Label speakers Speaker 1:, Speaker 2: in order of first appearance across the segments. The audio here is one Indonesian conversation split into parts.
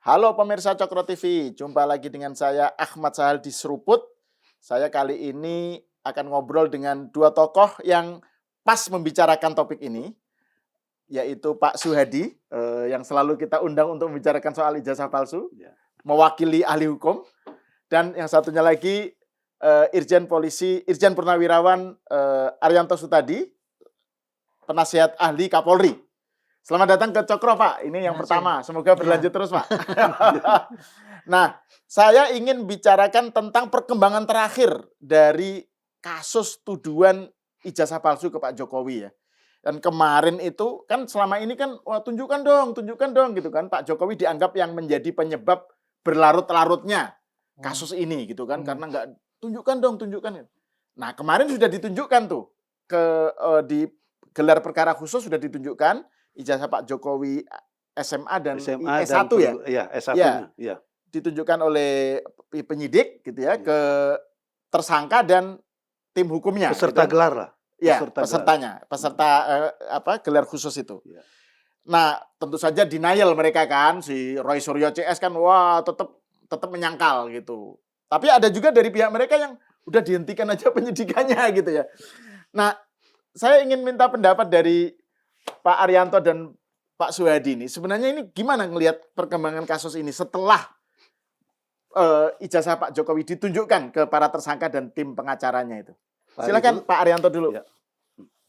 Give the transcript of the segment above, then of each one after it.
Speaker 1: Halo pemirsa Cokro TV, jumpa lagi dengan saya Ahmad Sahal di Seruput. Saya kali ini akan ngobrol dengan dua tokoh yang pas membicarakan topik ini, yaitu Pak Suhadi, yang selalu kita undang untuk membicarakan soal ijazah palsu, mewakili ahli hukum, dan yang satunya lagi Irjen Polisi, Irjen Purnawirawan Arianto Sutadi, penasihat ahli Kapolri. Selamat datang ke Cokro, Pak. Ini yang pertama. Semoga berlanjut terus, Pak. Nah, saya ingin bicarakan tentang perkembangan terakhir dari kasus tuduhan ijazah palsu ke Pak Jokowi ya. Dan kemarin itu kan selama ini kan wah, tunjukkan dong gitu kan. Pak Jokowi dianggap yang menjadi penyebab berlarut-larutnya kasus ini gitu kan, karena nggak tunjukkan. Nah, kemarin sudah ditunjukkan tuh di gelar perkara khusus sudah ditunjukkan ijazah Pak Jokowi SMA dan S1 ya.
Speaker 2: Iya, S1-nya. Ya.
Speaker 1: Ditunjukkan oleh penyidik gitu ya ke tersangka dan tim hukumnya.
Speaker 2: Peserta
Speaker 1: gitu.
Speaker 2: gelar lah.
Speaker 1: Ya, pesertanya, gelar khusus itu. Ya. Nah, tentu saja denial mereka kan, si Roy Suryo CS kan wah tetap menyangkal gitu. Tapi ada juga dari pihak mereka yang udah dihentikan aja penyidikannya gitu ya. Nah, saya ingin minta pendapat dari Pak Arianto dan Pak Suhadi ini. Sebenarnya ini gimana ngelihat perkembangan kasus ini setelah ijazah Pak Jokowi ditunjukkan ke para tersangka dan tim pengacaranya itu. Silakan Pak Arianto dulu. Ya.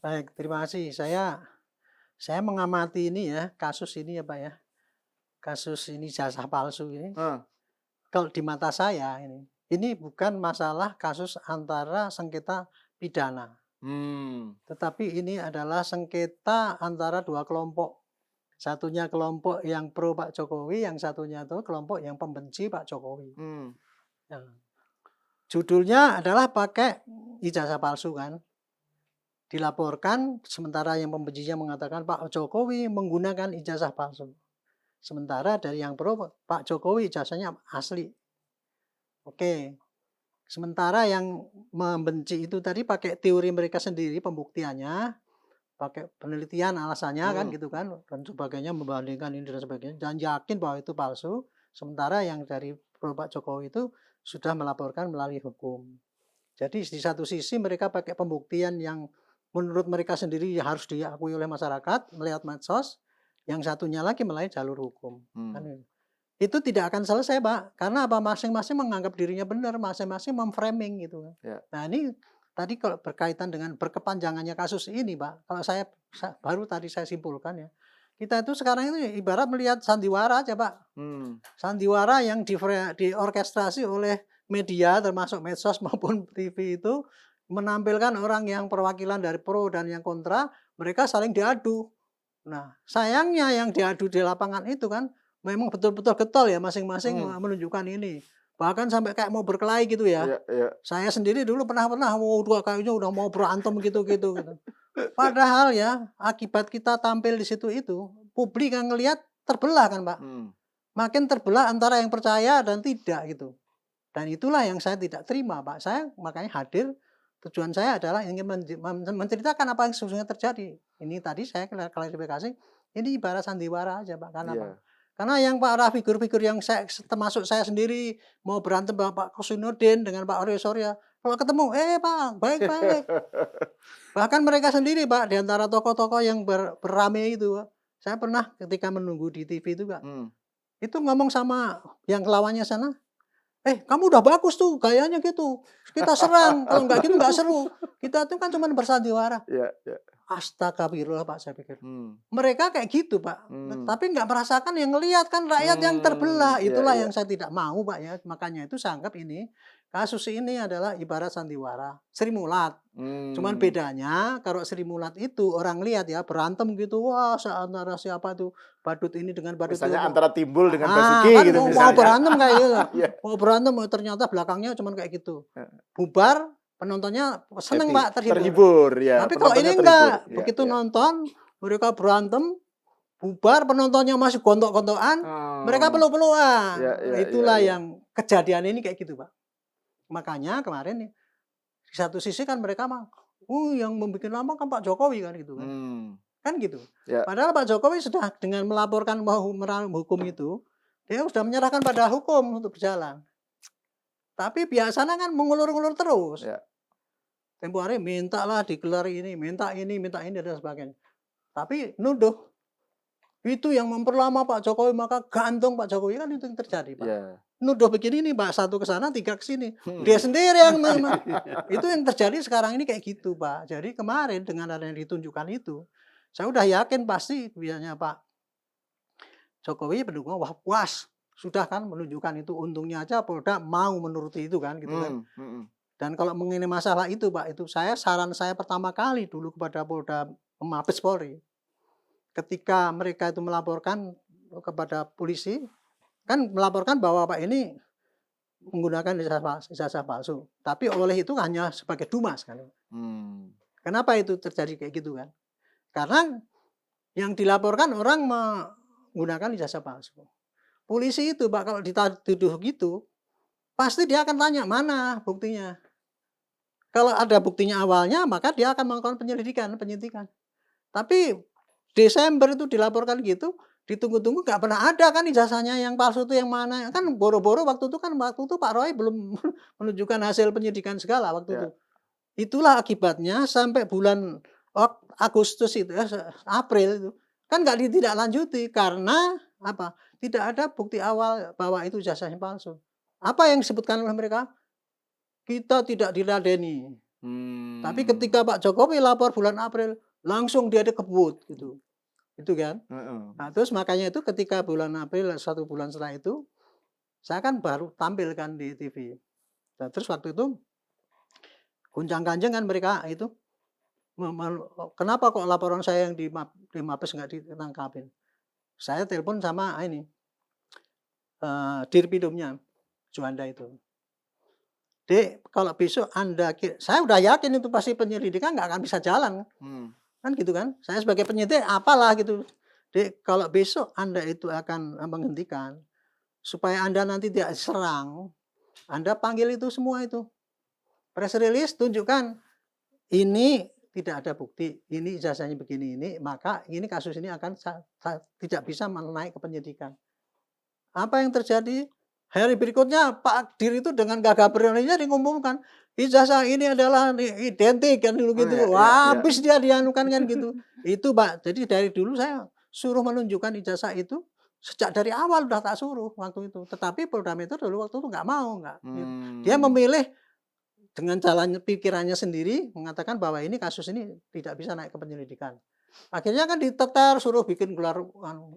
Speaker 3: Baik, terima kasih. Saya mengamati ini ya, kasus ini ya Pak ya. Kasus ini ijazah palsu ini. Kalau di mata saya ini bukan masalah kasus antara sengketa pidana. Tetapi ini adalah sengketa antara dua kelompok. Satunya kelompok yang pro Pak Jokowi, yang satunya itu kelompok yang pembenci Pak Jokowi. Ya. Judulnya adalah pakai ijazah palsu kan. Dilaporkan sementara yang pembencinya mengatakan Pak Jokowi menggunakan ijazah palsu. Sementara dari yang pro Pak Jokowi ijazahnya asli. Oke. Sementara yang membenci itu tadi pakai teori mereka sendiri pembuktiannya, pakai penelitian alasannya kan gitu kan dan sebagainya, membandingkan ini dan sebagainya dan yakin bahwa itu palsu. Sementara yang dari pro Pak Jokowi itu sudah melaporkan melalui hukum. Jadi di satu sisi mereka pakai pembuktian yang menurut mereka sendiri harus diakui oleh masyarakat melihat medsos, yang satunya lagi melalui jalur hukum. Kan itu tidak akan selesai Pak, karena apa, masing-masing menganggap dirinya benar, masing-masing memframing gitu. Ya. Nah ini tadi kalau berkaitan dengan berkepanjangannya kasus ini Pak, kalau saya baru tadi saya simpulkan ya, kita itu sekarang itu ibarat melihat sandiwara aja Pak. Sandiwara yang diorkestrasi oleh media termasuk medsos maupun TV itu menampilkan orang yang perwakilan dari pro dan yang kontra, mereka saling diadu. Nah sayangnya yang diadu di lapangan itu kan memang betul-betul getol ya masing-masing menunjukkan ini. Bahkan sampai kayak mau berkelahi gitu ya. Saya sendiri dulu pernah kayaknya udah mau berantem gitu. Padahal ya akibat kita tampil di situ itu, publik yang ngelihat terbelah kan Pak. Makin terbelah antara yang percaya dan tidak gitu. Dan itulah yang saya tidak terima Pak. Saya makanya hadir, tujuan saya adalah ingin menceritakan apa yang sesungguhnya terjadi. Ini tadi saya klarifikasi, ini ibarat sandiwara aja Pak. Karena apa? Karena yang figur-figur yang termasuk saya sendiri mau berantem Pak Kosinudin dengan Pak Roy Suryo, kalau ketemu, Pak, baik-baik. Bahkan mereka sendiri Pak, di antara tokoh-tokoh yang berame itu, Pak, saya pernah ketika menunggu di TV itu Pak, itu ngomong sama yang lawannya sana, kamu udah bagus tuh gayanya gitu, kita serang, kalau nggak gitu nggak seru. Kita tuh kan cuma bersandiwara. Astagfirullah Pak, saya pikir. Mereka kayak gitu Pak, tapi nggak merasakan yang ngelihat kan rakyat yang terbelah. Itulah yang saya tidak mau Pak ya. Makanya itu saya anggap ini kasus ini adalah ibarat sandiwara Sri Mulat. Cuman bedanya kalau Sri Mulat itu orang lihat ya berantem gitu, wah antara siapa tuh badut ini dengan badut itu.
Speaker 1: Misalnya antara Timbul dengan Basuki
Speaker 3: kan
Speaker 1: gitu
Speaker 3: mau berantem kayak gitu. Mau berantem ternyata belakangnya cuman kayak gitu. Bubar, penontonnya seneng Pak,
Speaker 1: terhibur ya.
Speaker 3: Tapi kalau ini enggak, begitu nonton mereka berantem, bubar, penontonnya masih gontok-gontokan, mereka peluk-pelukan. Itulah yang kejadian ini kayak gitu Pak. Makanya kemarin nih, di satu sisi kan mereka mah, yang membuat lama kan Pak Jokowi kan gitu kan. Kan gitu. Padahal Pak Jokowi sudah dengan melaporkan bahwa hukum itu, Dia sudah menyerahkan pada hukum untuk berjalan. Tapi biasanya kan mengulur-ulur terus.
Speaker 1: Ya.
Speaker 3: Tempo hari mintalah digelar ini, minta ini, dan sebagainya. Tapi nuduh itu yang memperlama Pak Jokowi, maka gantung Pak Jokowi, kan itu yang terjadi, Pak.
Speaker 1: Ya.
Speaker 3: Nuduh begini nih, Pak, 1 ke sana, 3 ke sini. Dia sendiri yang itu yang terjadi sekarang ini kayak gitu, Pak. Jadi kemarin dengan ada yang ditunjukkan itu, saya udah yakin pasti biasanya Pak Jokowi pendukung, wah puas. Sudah kan menunjukkan itu, untungnya aja Polda mau menuruti itu kan gitu kan. Dan kalau mengenai masalah itu Pak, itu saran saya pertama kali dulu kepada Polda Mabes Polri. Ketika mereka itu melaporkan kepada polisi, kan melaporkan bahwa Pak ini menggunakan ijazah palsu. Tapi oleh itu hanya sebagai dumas kan. Kenapa itu terjadi kayak gitu kan? Karena yang dilaporkan orang menggunakan ijazah palsu. Polisi itu Pak kalau dituduh gitu, pasti dia akan tanya mana buktinya. Kalau ada buktinya awalnya, maka dia akan melakukan penyidikan. Tapi Desember itu dilaporkan gitu, ditunggu-tunggu nggak pernah ada kan ijazahnya yang palsu itu yang mana. Kan boro-boro waktu itu Pak Roy belum menunjukkan hasil penyidikan segala waktu itu. Itulah akibatnya sampai bulan Agustus itu, April itu, kan nggak ditindaklanjuti karena apa? Tidak ada bukti awal bahwa itu ijazahnya palsu. Apa yang disebutkan oleh mereka? Kita tidak diladeni. Tapi ketika Pak Jokowi lapor bulan April, langsung dia dikebut gitu. Itu kan. Nah, terus makanya itu ketika bulan April 1 bulan setelah itu, saya kan baru tampilkan di TV. Nah, terus waktu itu guncang-ganjing kan mereka itu, kenapa kok laporan saya yang di Mabes nggak ditangkapin? Saya telepon sama ini Dirpidumnya Juanda itu. Dek, kalau besok Anda, saya udah yakin itu pasti penyelidikan nggak akan bisa jalan. Kan gitu kan. Saya sebagai penyidik apalah gitu. Dek, kalau besok Anda itu akan menghentikan, supaya Anda nanti tidak serang, Anda panggil itu semua itu. Press release tunjukkan, ini tidak ada bukti, ini ijazahnya begini, ini maka ini kasus ini akan tidak bisa naik ke penyidikan. Apa yang terjadi? Hari berikutnya Pak Dir itu dengan gagah beraninya mengumumkan ijazah ini adalah identik kan dulu gitu. Habis dia dianukan kan gitu. Itu Pak. Jadi dari dulu saya suruh menunjukkan ijazah itu sejak dari awal udah tak suruh waktu itu. Tetapi Polda Metro dulu waktu itu nggak mau, gitu. Dia memilih dengan jalan pikirannya sendiri mengatakan bahwa ini kasus ini tidak bisa naik ke penyelidikan. Akhirnya kan diteter suruh bikin gelar,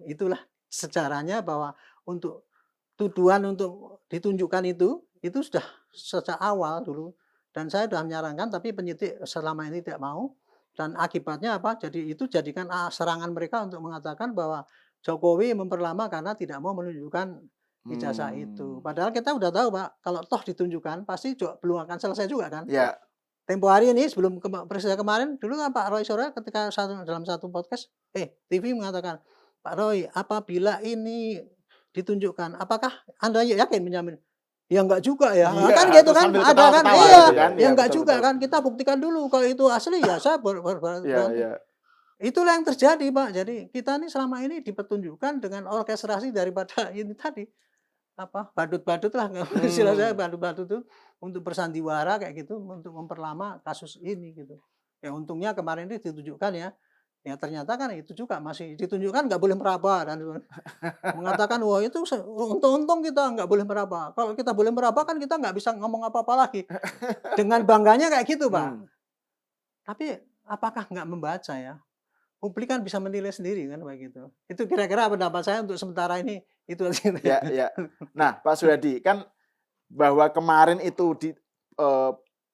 Speaker 3: itulah sejarahnya bahwa untuk tuduhan untuk ditunjukkan itu sudah sejak awal dulu. Dan saya sudah menyarankan, tapi penyidik selama ini tidak mau. Dan akibatnya apa? Jadi itu jadikan serangan mereka untuk mengatakan bahwa Jokowi memperlama karena tidak mau menunjukkan ijazah itu. Padahal kita udah tahu Pak, kalau toh ditunjukkan pasti belum akan selesai juga kan.
Speaker 1: Ya.
Speaker 3: Tempo hari ini sebelum peristiwa kemarin, dulu kan Pak Roy Suryo ketika dalam satu podcast TV mengatakan, Pak Roy, apabila ini ditunjukkan, apakah Anda yakin menjamin? Ya enggak juga ya. Kan gitu kan, ada kan. Ya enggak juga kan. Kita buktikan dulu kalau itu asli ya saya Itulah yang terjadi Pak. Jadi kita ini selama ini dipertunjukkan dengan orkestrasi daripada ini tadi. Badut-badut lah, istilah saya badut-badut itu untuk bersandiwara kayak gitu, untuk memperlama kasus ini gitu. Ya untungnya kemarin ini ditunjukkan ya. Ya ternyata kan itu juga masih ditunjukkan nggak boleh meraba dan mengatakan wah itu untung kita nggak boleh meraba. Kalau kita boleh meraba kan kita nggak bisa ngomong apa-apa lagi. Dengan bangganya kayak gitu Pak. Tapi apakah nggak membaca ya? Publik kan bisa menilai sendiri kan begitu. Itu kira-kira pendapat saya untuk sementara ini itu.
Speaker 1: Ya. Nah Pak Suyadi kan bahwa kemarin itu di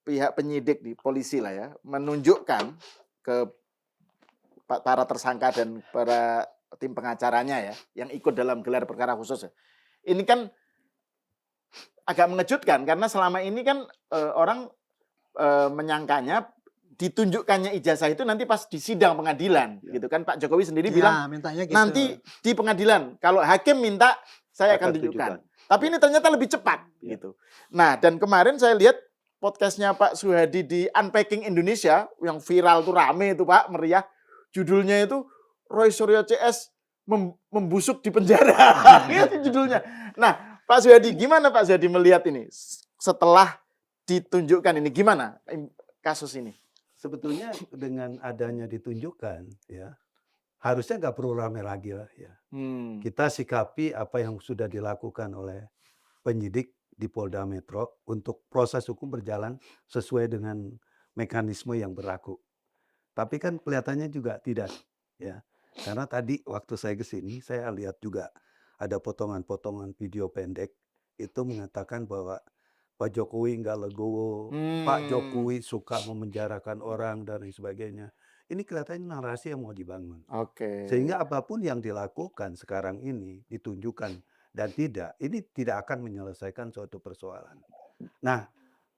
Speaker 1: pihak penyidik di polisi lah ya menunjukkan ke para tersangka dan para tim pengacaranya ya yang ikut dalam gelar perkara khusus ya. Ini kan agak mengejutkan karena selama ini kan orang menyangkanya ditunjukkannya ijazah itu nanti pas di sidang pengadilan gitu kan. Pak Jokowi sendiri bilang gitu. Nanti di pengadilan kalau hakim minta saya akan tunjukkan. Tapi ini ternyata lebih cepat gitu. Nah, dan kemarin saya lihat podcastnya Pak Suhadi di Unpacking Indonesia yang viral tuh rame itu Pak, meriah. Judulnya itu Roy Suryo CS membusuk di penjara. Itu judulnya. Nah, Pak Suyadi, gimana Pak Suyadi melihat ini setelah ditunjukkan ini? Gimana kasus ini?
Speaker 2: Sebetulnya dengan adanya ditunjukkan, ya harusnya nggak perlu rame lagi lah ya. Kita sikapi apa yang sudah dilakukan oleh penyidik di Polda Metro untuk proses hukum berjalan sesuai dengan mekanisme yang berlaku. Tapi kan kelihatannya juga tidak, ya. Karena tadi waktu saya ke sini, saya lihat juga ada potongan-potongan video pendek itu mengatakan bahwa Pak Jokowi nggak legowo, Pak Jokowi suka memenjarakan orang dan lain sebagainya. Ini kelihatannya narasi yang mau dibangun.
Speaker 1: Oke.
Speaker 2: Sehingga apapun yang dilakukan sekarang ini ditunjukkan dan tidak, ini tidak akan menyelesaikan suatu persoalan. Nah,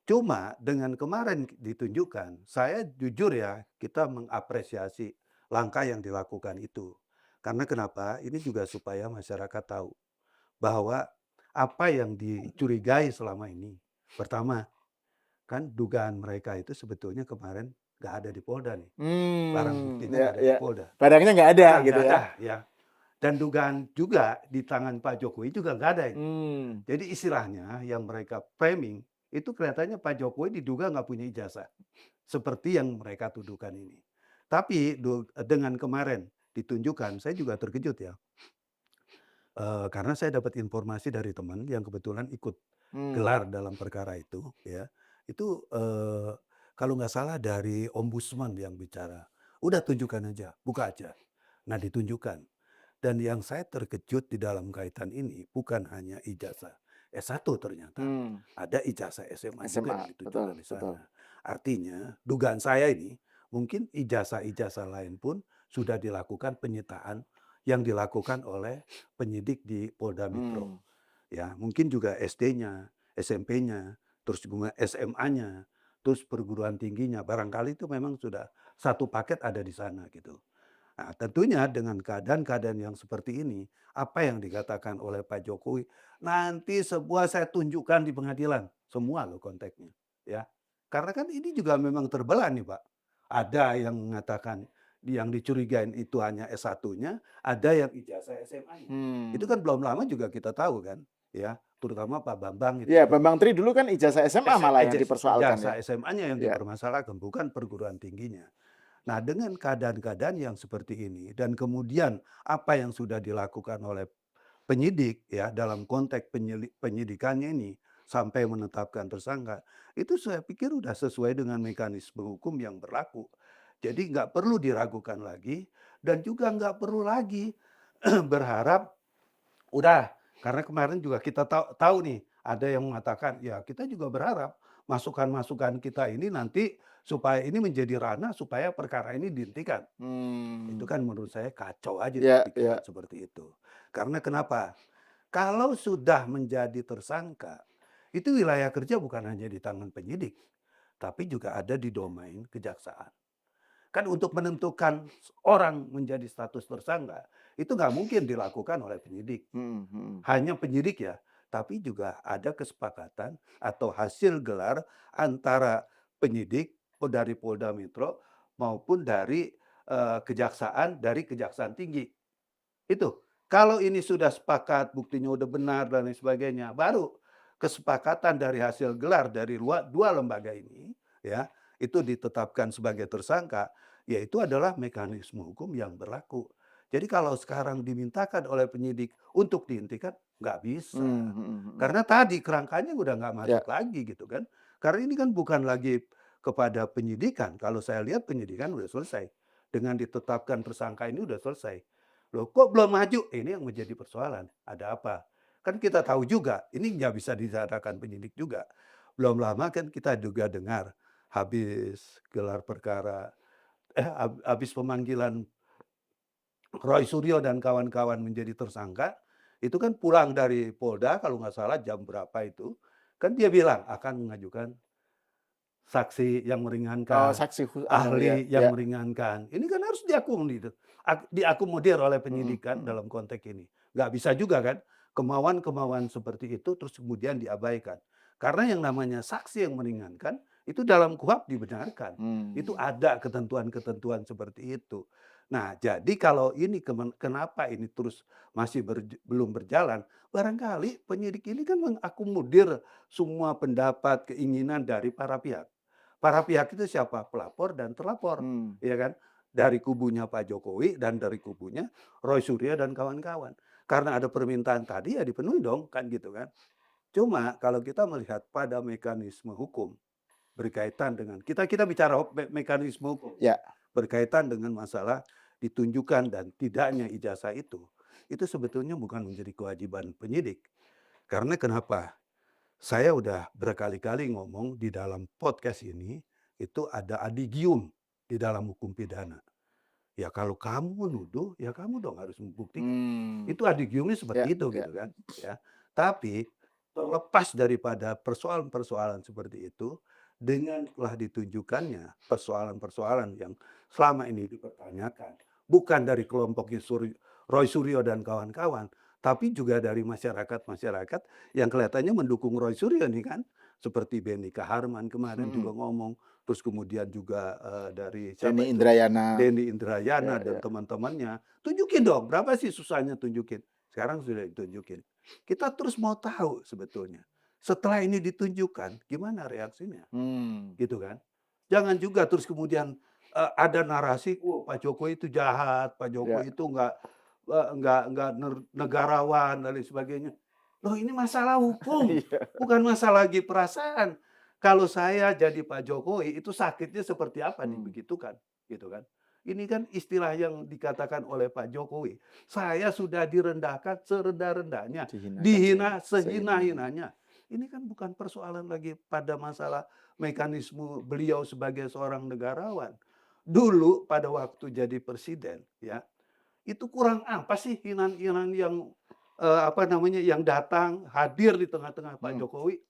Speaker 2: cuma dengan kemarin ditunjukkan, saya jujur ya, kita mengapresiasi langkah yang dilakukan itu. Karena kenapa? Ini juga supaya masyarakat tahu bahwa apa yang dicurigai selama ini. Pertama, kan dugaan mereka itu sebetulnya kemarin nggak ada di Polda nih. Barang buktinya nggak ada di Polda.
Speaker 1: Barangnya nggak ada gitu
Speaker 2: Nggak
Speaker 1: ya.
Speaker 2: ada, ya. Dan dugaan juga di tangan Pak Jokowi juga nggak ada. Jadi istilahnya yang mereka framing itu kelihatannya Pak Jokowi diduga nggak punya ijazah. Seperti yang mereka tuduhkan ini. Tapi dengan kemarin ditunjukkan, saya juga terkejut ya. Karena saya dapat informasi dari teman yang kebetulan ikut gelar dalam perkara itu, ya. Itu kalau nggak salah dari ombudsman yang bicara. Udah tunjukkan aja, buka aja. Nah ditunjukkan. Dan yang saya terkejut di dalam kaitan ini bukan hanya ijazah S1 ternyata. Ada ijazah SMA juga yang ditunjukkan di sana. Artinya dugaan saya ini mungkin ijazah-ijazah lain pun sudah dilakukan penyitaan yang dilakukan oleh penyidik di Polda Metro. Ya, mungkin juga SD-nya, SMP-nya, terus juga SMA-nya, terus perguruan tingginya. Barangkali itu memang sudah satu paket ada di sana gitu. Nah, tentunya dengan keadaan-keadaan yang seperti ini, apa yang dikatakan oleh Pak Jokowi, nanti sebuah saya tunjukkan di pengadilan. Semua loh konteksnya. Ya. Karena kan ini juga memang terbelah nih Pak. Ada yang mengatakan yang dicurigain itu hanya S1-nya, ada yang ijazah SMA-nya. Itu kan belum lama juga kita tahu kan. Ya, terutama Pak Bambang itu.
Speaker 1: Iya, Bambang Tri dulu kan ijazah SMA malah yang dipersoalkan.
Speaker 2: Ijazah SMA-nya yang dipermasalahkan, bukan perguruan tingginya. Nah, dengan keadaan-keadaan yang seperti ini dan kemudian apa yang sudah dilakukan oleh penyidik ya dalam konteks penyidikannya ini sampai menetapkan tersangka, itu saya pikir sudah sesuai dengan mekanisme hukum yang berlaku. Jadi nggak perlu diragukan lagi dan juga nggak perlu lagi berharap udah, karena kemarin juga kita tahu nih ada yang mengatakan ya kita juga berharap masukan-masukan kita ini nanti supaya ini menjadi ranah supaya perkara ini dihentikan. Itu kan menurut saya kacau aja pikiran seperti itu. Karena kenapa? Kalau sudah menjadi tersangka, itu wilayah kerja bukan hanya di tangan penyidik, tapi juga ada di domain kejaksaan. Kan untuk menentukan orang menjadi status tersangka, itu nggak mungkin dilakukan oleh penyidik. Hanya penyidik ya, tapi juga ada kesepakatan atau hasil gelar antara penyidik dari Polda Metro maupun dari kejaksaan dari Kejaksaan Tinggi. Itu kalau ini sudah sepakat, buktinya udah benar dan lain sebagainya, baru kesepakatan dari hasil gelar dari dua lembaga ini, ya itu ditetapkan sebagai tersangka, yaitu adalah mekanisme hukum yang berlaku. Jadi kalau sekarang dimintakan oleh penyidik untuk dihentikan, nggak bisa. Karena tadi kerangkanya udah nggak masuk lagi gitu kan. Karena ini kan bukan lagi kepada penyidikan. Kalau saya lihat penyidikan udah selesai. Dengan ditetapkan tersangka ini udah selesai. Loh kok belum maju? Ini yang menjadi persoalan. Ada apa? Kan kita tahu juga, ini nggak bisa dikatakan penyidik juga. Belum lama kan kita juga dengar habis gelar perkara, habis pemanggilan Roy Suryo dan kawan-kawan menjadi tersangka, itu kan pulang dari Polda kalau nggak salah jam berapa itu, kan dia bilang akan mengajukan saksi yang meringankan, ahli yang meringankan. Ini kan harus diakomodir oleh penyidikan dalam konteks ini. Nggak bisa juga kan kemauan-kemauan seperti itu terus kemudian diabaikan. Karena yang namanya saksi yang meringankan Itu dalam KUHP dibenarkan. Itu
Speaker 1: Hmm.
Speaker 2: ada ketentuan-ketentuan seperti itu. Nah, jadi kalau ini kenapa ini terus masih belum berjalan, barangkali penyidik ini kan mengakomodir semua pendapat, keinginan dari para pihak. Para pihak itu siapa? Pelapor dan terlapor,
Speaker 1: Hmm.
Speaker 2: ya kan? Dari kubunya Pak Jokowi dan dari kubunya Roy Suryo dan kawan-kawan. Karena ada permintaan tadi ya dipenuhi dong, kan gitu kan. Cuma kalau kita melihat pada mekanisme hukum berkaitan dengan kita bicara mekanisme hukum
Speaker 1: Ya.
Speaker 2: berkaitan dengan masalah ditunjukkan dan tidaknya ijazah itu sebetulnya bukan menjadi kewajiban penyidik. Karena kenapa? Saya udah berkali-kali ngomong di dalam podcast ini, itu ada adigium di dalam hukum pidana. Ya kalau kamu menuduh, ya kamu dong harus membuktikan.
Speaker 1: Hmm.
Speaker 2: Itu adigiumnya
Speaker 1: Ya,
Speaker 2: seperti itu
Speaker 1: ya.
Speaker 2: gitu kan, ya. Tapi terlepas daripada persoalan-persoalan seperti itu, dengan telah ditunjukkannya persoalan-persoalan yang selama ini dipertanyakan, bukan dari kelompoknya Roy Suryo dan kawan-kawan, tapi juga dari masyarakat-masyarakat yang kelihatannya mendukung Roy Suryo nih kan. Seperti Benny Kaharman kemarin juga
Speaker 1: Hmm.
Speaker 2: ngomong, terus kemudian juga, dari siapa
Speaker 1: Denny
Speaker 2: itu,
Speaker 1: Indrayana.
Speaker 2: Denny
Speaker 1: Ya,
Speaker 2: Indrayana dan
Speaker 1: ya.
Speaker 2: teman-temannya. Tunjukin dong, berapa sih susahnya tunjukin? Sekarang sudah ditunjukin. Kita terus mau tahu sebetulnya, setelah ini ditunjukkan gimana reaksinya,
Speaker 1: Hmm.
Speaker 2: gitu kan. Jangan juga terus kemudian, ada narasi, Pak Jokowi itu jahat, Pak
Speaker 1: Ya.
Speaker 2: Jokowi itu nggak negarawan dan lain sebagainya." Loh ini masalah hukum,
Speaker 1: Iya.
Speaker 2: bukan masalah lagi perasaan. Kalau saya jadi Pak Jokowi itu sakitnya seperti apa
Speaker 1: Hmm.
Speaker 2: dibegitukan, gitu kan. Ini kan istilah yang dikatakan oleh Pak Jokowi, "Saya sudah direndahkan serendah-rendahnya,
Speaker 1: Dihinakan
Speaker 2: dihina
Speaker 1: sehina-hina.
Speaker 2: sehina-hinanya." Ini kan bukan persoalan lagi pada masalah mekanisme beliau sebagai seorang negarawan. Dulu pada waktu jadi presiden ya, itu kurang apa sih hinaan-hinaan yang, apa namanya, yang datang hadir di tengah-tengah Pak
Speaker 1: Hmm.
Speaker 2: Jokowi,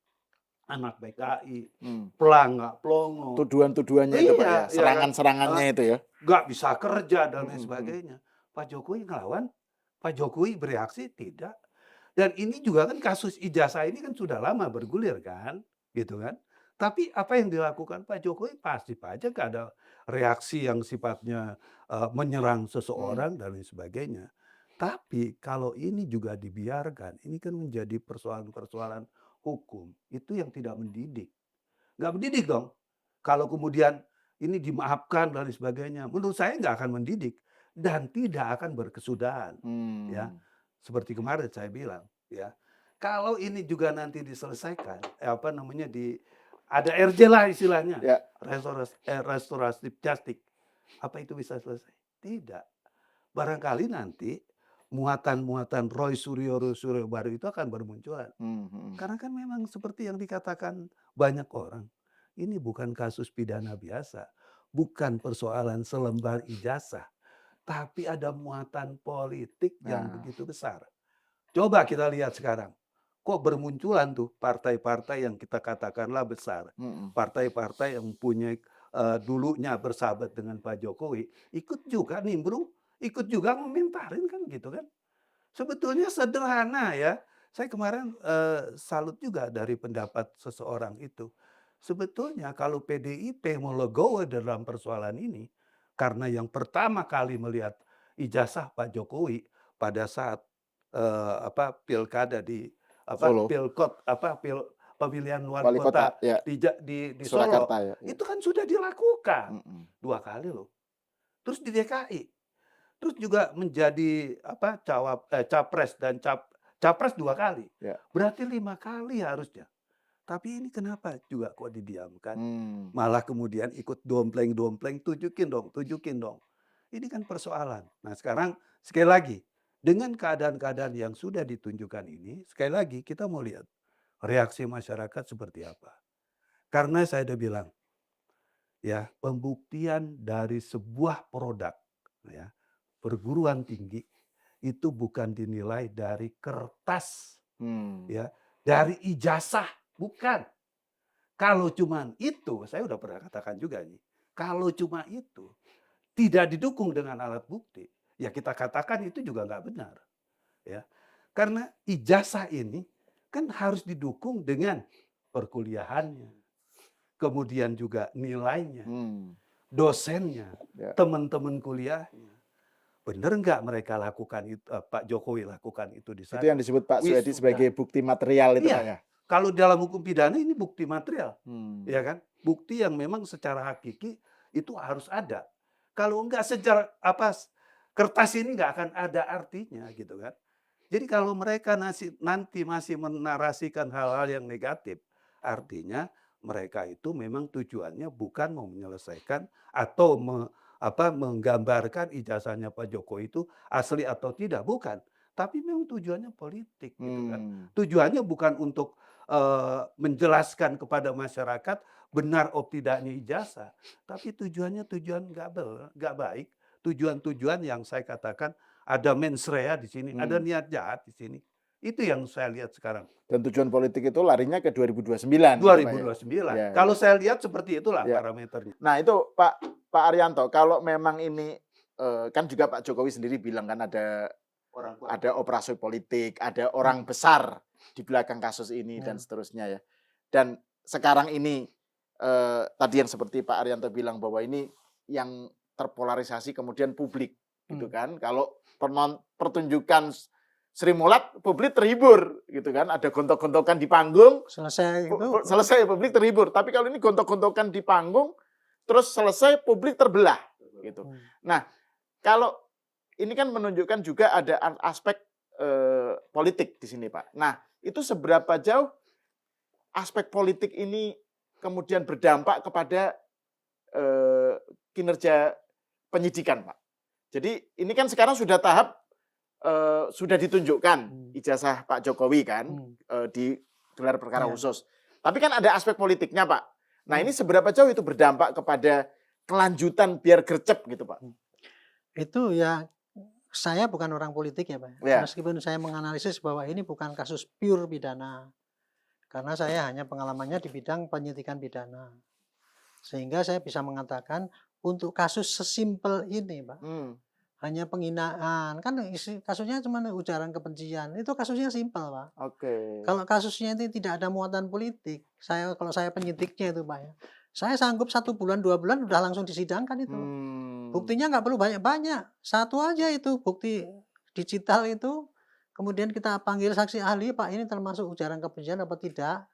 Speaker 2: anak PKI,
Speaker 1: Hmm.
Speaker 2: pelangak, pelongo.
Speaker 1: Tuduhan-tuduhannya itu Pak ya,
Speaker 2: Iya, iya kan,
Speaker 1: serangan-serangannya itu ya.
Speaker 2: nggak bisa kerja dan lain
Speaker 1: Mhm, mhm.
Speaker 2: sebagainya. Pak Jokowi ngelawan, Pak Jokowi bereaksi, tidak. Dan ini juga kan kasus ijazah ini kan sudah lama bergulir kan, gitu kan. Tapi apa yang dilakukan Pak Jokowi pasti saja nggak ada reaksi yang sifatnya, menyerang
Speaker 1: Hmm.
Speaker 2: seseorang dan lain sebagainya. Tapi kalau ini juga dibiarkan, ini kan menjadi persoalan-persoalan hukum, itu yang tidak mendidik. Nggak mendidik dong. Kalau kemudian ini dimaafkan dan lain sebagainya, menurut saya nggak akan mendidik dan tidak akan berkesudahan, ya.
Speaker 1: Hmm.
Speaker 2: Seperti kemarin saya bilang, ya. Kalau ini juga nanti diselesaikan, apa namanya, ada RJ lah istilahnya,
Speaker 1: Ya.
Speaker 2: restoratif justice. Apa itu bisa selesai? Tidak. Barangkali nanti muatan-muatan Roy Suryo baru itu akan bermunculan.
Speaker 1: Hmm, hmm.
Speaker 2: Karena kan memang seperti yang dikatakan banyak orang, ini bukan kasus pidana biasa, bukan persoalan selembar ijazah, tapi ada muatan politik yang
Speaker 1: Nah.
Speaker 2: begitu besar. Coba kita lihat sekarang, kok bermunculan tuh partai-partai yang kita katakanlah besar.
Speaker 1: Mhm.
Speaker 2: Partai-partai yang punya dulunya bersahabat dengan Pak Jokowi, ikut juga nimbrung, ikut juga ngomentarin kan gitu kan. Sebetulnya sederhana ya. Saya kemarin, salut juga dari pendapat seseorang itu. Sebetulnya kalau PDIP mau legowo dalam persoalan ini, karena yang pertama kali melihat ijazah Pak Jokowi pada saat, apa, pilkada di apa,
Speaker 1: Solo,
Speaker 2: pemilihan wali
Speaker 1: wali kota
Speaker 2: kota
Speaker 1: ya,
Speaker 2: di
Speaker 1: Surakarta
Speaker 2: Solo,
Speaker 1: ya, ya.
Speaker 2: itu kan sudah dilakukan
Speaker 1: Mhm.
Speaker 2: 2 kali loh. Terus di DKI. Terus juga menjadi apa, capres dan capres 2 kali.
Speaker 1: Ya.
Speaker 2: Berarti 5 kali harusnya. Tapi ini kenapa juga kok didiamkan?
Speaker 1: Hmm.
Speaker 2: Malah kemudian ikut dompleng-dompleng, tunjukin dong. Ini kan persoalan. Nah sekarang sekali lagi, dengan keadaan-keadaan yang sudah ditunjukkan ini, sekali lagi kita mau lihat reaksi masyarakat seperti apa. Karena saya udah bilang, ya pembuktian dari sebuah produk, ya perguruan tinggi itu bukan dinilai dari kertas,
Speaker 1: Hmm.
Speaker 2: ya, dari ijazah, bukan. Kalau cuman itu, saya udah pernah katakan juga nih, kalau cuma itu tidak didukung dengan alat bukti, ya kita katakan itu juga nggak benar, ya. Karena ijazah ini kan harus didukung dengan perkuliahannya, kemudian juga nilainya,
Speaker 1: Hmm.
Speaker 2: dosennya,
Speaker 1: Ya.
Speaker 2: teman-teman kuliahnya. Benar nggak mereka lakukan itu, Pak Jokowi lakukan itu di
Speaker 1: Itu
Speaker 2: sana?
Speaker 1: yang disebut Pak Suedi
Speaker 2: Wisuda.
Speaker 1: sebagai bukti material itu Pak ya.
Speaker 2: Iya, kalau dalam hukum pidana ini bukti material,
Speaker 1: Hmm.
Speaker 2: ya kan? Bukti yang memang secara hakiki itu harus ada. Kalau enggak secara kertas ini nggak akan ada artinya gitu kan. Jadi kalau mereka nanti masih menarasikan hal-hal yang negatif, artinya mereka itu memang tujuannya bukan mau menyelesaikan atau menggambarkan ijazahnya Pak Jokowi itu asli atau tidak, bukan. Tapi memang tujuannya politik gitu kan.
Speaker 1: Hmm.
Speaker 2: Tujuannya bukan untuk menjelaskan kepada masyarakat benar atau tidaknya ijazah, tapi tujuannya tujuan nggak baik, tujuan-tujuan yang saya katakan ada mens rea di sini, ada
Speaker 1: Hmm.
Speaker 2: niat jahat di sini. Itu yang saya lihat sekarang.
Speaker 1: Dan tujuan politik itu larinya ke 2029 gitu Pak ya.
Speaker 2: 2029.
Speaker 1: Ya,
Speaker 2: Kalau
Speaker 1: ya.
Speaker 2: saya lihat seperti itulah
Speaker 1: Ya.
Speaker 2: parameternya.
Speaker 1: Nah itu Pak Arianto, kalau memang ini kan juga Pak Jokowi sendiri bilang kan ada operasi politik, ada orang besar di belakang kasus ini dan seterusnya ya. Dan sekarang ini tadi yang seperti Pak Arianto bilang bahwa ini yang terpolarisasi kemudian publik gitu kan. Kalau pertunjukan Sri Mulat publik terhibur gitu kan, ada gontok-gontokan di panggung,
Speaker 3: Selesai itu
Speaker 1: selesai publik terhibur. Tapi kalau ini gontok-gontokan di panggung terus selesai publik terbelah gitu. Nah, kalau ini kan menunjukkan juga ada aspek politik di sini, Pak. Nah, itu seberapa jauh aspek politik ini kemudian berdampak kepada kinerja penyidikan, Pak. Jadi ini kan sekarang sudah tahap sudah ditunjukkan ijazah Pak Jokowi kan di gelar perkara khusus. Tapi kan ada aspek politiknya, Pak. Nah, ini seberapa jauh itu berdampak kepada kelanjutan biar gercep gitu, Pak?
Speaker 3: Itu ya, saya bukan orang politik ya, Pak.
Speaker 1: Ya.
Speaker 3: Meskipun saya menganalisis bahwa ini bukan kasus pure pidana. Karena saya hanya pengalamannya di bidang penyidikan pidana. Sehingga saya bisa mengatakan untuk kasus sesimpel ini, Pak. Hanya penghinaan, kan kasusnya cuma ujaran kebencian, itu kasusnya simpel, Pak.
Speaker 1: Oke.
Speaker 3: Kalau kasusnya itu tidak ada muatan politik, kalau saya penyidiknya itu, Pak ya, saya sanggup 1 bulan 2 bulan udah langsung disidangkan itu. Buktinya nggak perlu banyak-banyak, satu aja itu bukti digital itu, kemudian kita panggil saksi ahli, Pak ini termasuk ujaran kebencian apa tidak,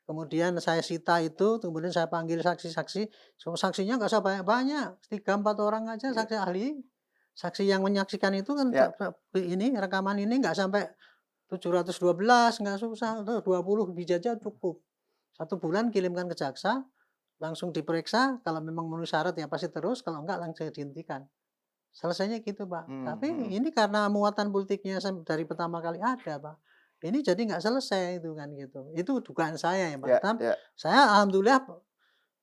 Speaker 3: kemudian saya sita itu, kemudian saya panggil saksi-saksi, saksinya nggak usah banyak-banyak, 3-4 orang aja saksi ahli. Saksi yang menyaksikan itu kan ini rekaman ini nggak sampai 712, nggak susah, 20 bisa aja cukup. 1 bulan kirimkan ke jaksa, langsung diperiksa, kalau memang memenuhi syarat ya pasti terus, kalau enggak langsung dihentikan. Selesainya gitu, Pak. Tapi ini karena muatan politiknya dari pertama kali ada, Pak. Ini jadi nggak selesai itu kan gitu. Itu dugaan saya ya, Pak. Saya alhamdulillah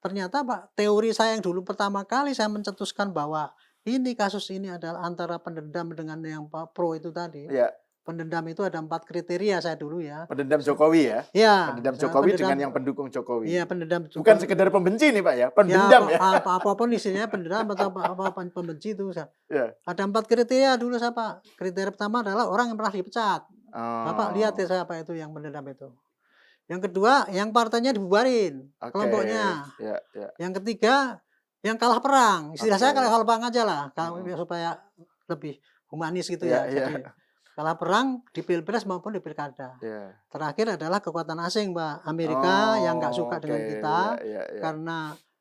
Speaker 3: ternyata Pak, teori saya yang dulu pertama kali saya mencetuskan bahwa ini kasus ini adalah antara pendendam dengan yang Pak Pro itu tadi.
Speaker 1: Ya.
Speaker 3: Pendendam itu ada 4 kriteria saya dulu ya.
Speaker 1: Pendendam Jokowi ya?
Speaker 3: Iya.
Speaker 1: Pendendam Jokowi dengan yang pendukung Jokowi.
Speaker 3: Iya, pendendam Jokowi.
Speaker 1: Bukan sekedar pembenci nih Pak ya, pendendam ya.
Speaker 3: Apapun isinya pendendam atau apa pembenci itu.
Speaker 1: Ya.
Speaker 3: Ada 4 kriteria dulu saya Pak. Kriteria pertama adalah orang yang pernah dipecat. Bapak lihat ya siapa itu yang pendendam itu. Yang kedua, yang partainya dibubarin, kelompoknya. Yang ketiga, yang kalah perang. Istilah saya kalah perang aja lah, supaya lebih humanis gitu ya. Jadi kalah perang di pilpres maupun di pilkada. Terakhir adalah kekuatan asing, Pak. Amerika yang nggak suka dengan kita karena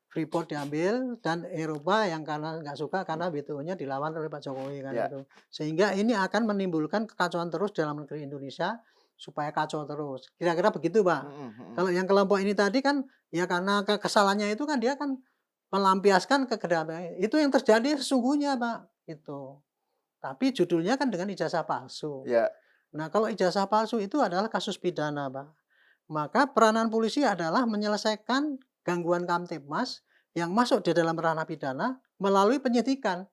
Speaker 3: Freeport diambil, dan Eropa yang karena nggak suka karena WTO-nya dilawan oleh Pak Jokowi kan itu. Sehingga ini akan menimbulkan kekacauan terus dalam negeri Indonesia supaya kacau terus. Kira-kira begitu, Pak. Kalau yang kelompok ini tadi kan ya karena kesalahannya itu kan dia kan melampiaskan kekedamaian. Itu yang terjadi sesungguhnya, Pak. Itu. Tapi judulnya kan dengan ijazah palsu. Nah, kalau ijazah palsu itu adalah kasus pidana, Pak. Maka peranan polisi adalah menyelesaikan gangguan Kamtibmas yang masuk di dalam ranah pidana melalui penyidikan.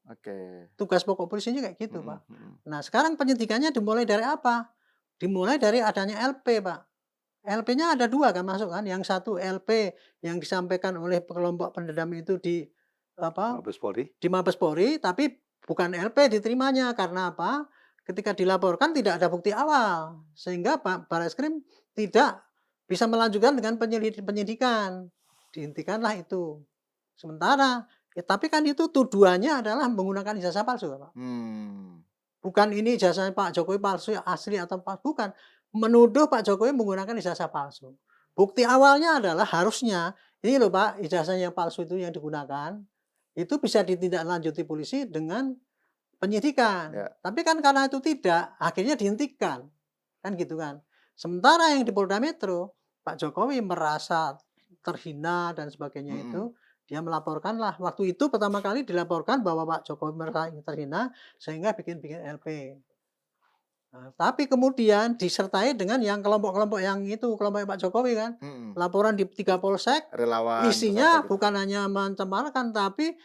Speaker 3: Tugas pokok polisinya kayak gitu, Pak. Nah, sekarang penyidikannya dimulai dari apa? Dimulai dari adanya LP, Pak. LP-nya ada 2 kan masuk kan. Yang satu LP yang disampaikan oleh kelompok pendendam itu di Mabes Polri, tapi bukan LP diterimanya karena apa? Ketika dilaporkan tidak ada bukti awal, sehingga Pak Barreskrim tidak bisa melanjutkan dengan penyidikan. dihentikanlah itu. Sementara, tapi kan itu tuduhannya adalah menggunakan ijazah palsu, Pak. Bukan ini ijazah Pak Jokowi palsu asli atau bukan. Menuduh Pak Jokowi menggunakan ijazah palsu. Bukti awalnya adalah harusnya, ini loh Pak, ijazah yang palsu itu yang digunakan, itu bisa ditindaklanjuti polisi dengan penyidikan. Tapi kan karena itu tidak, akhirnya dihentikan. Kan gitu kan. Sementara yang di Polda Metro, Pak Jokowi merasa terhina dan sebagainya itu, dia melaporkanlah. Waktu itu pertama kali dilaporkan bahwa Pak Jokowi merasa terhina sehingga bikin LP. Nah, tapi kemudian disertai dengan yang kelompok-kelompok yang itu, kelompok Pak Jokowi kan. Laporan di 3 polsek,
Speaker 1: relawan,
Speaker 3: isinya bukan hanya mencemarkan tapi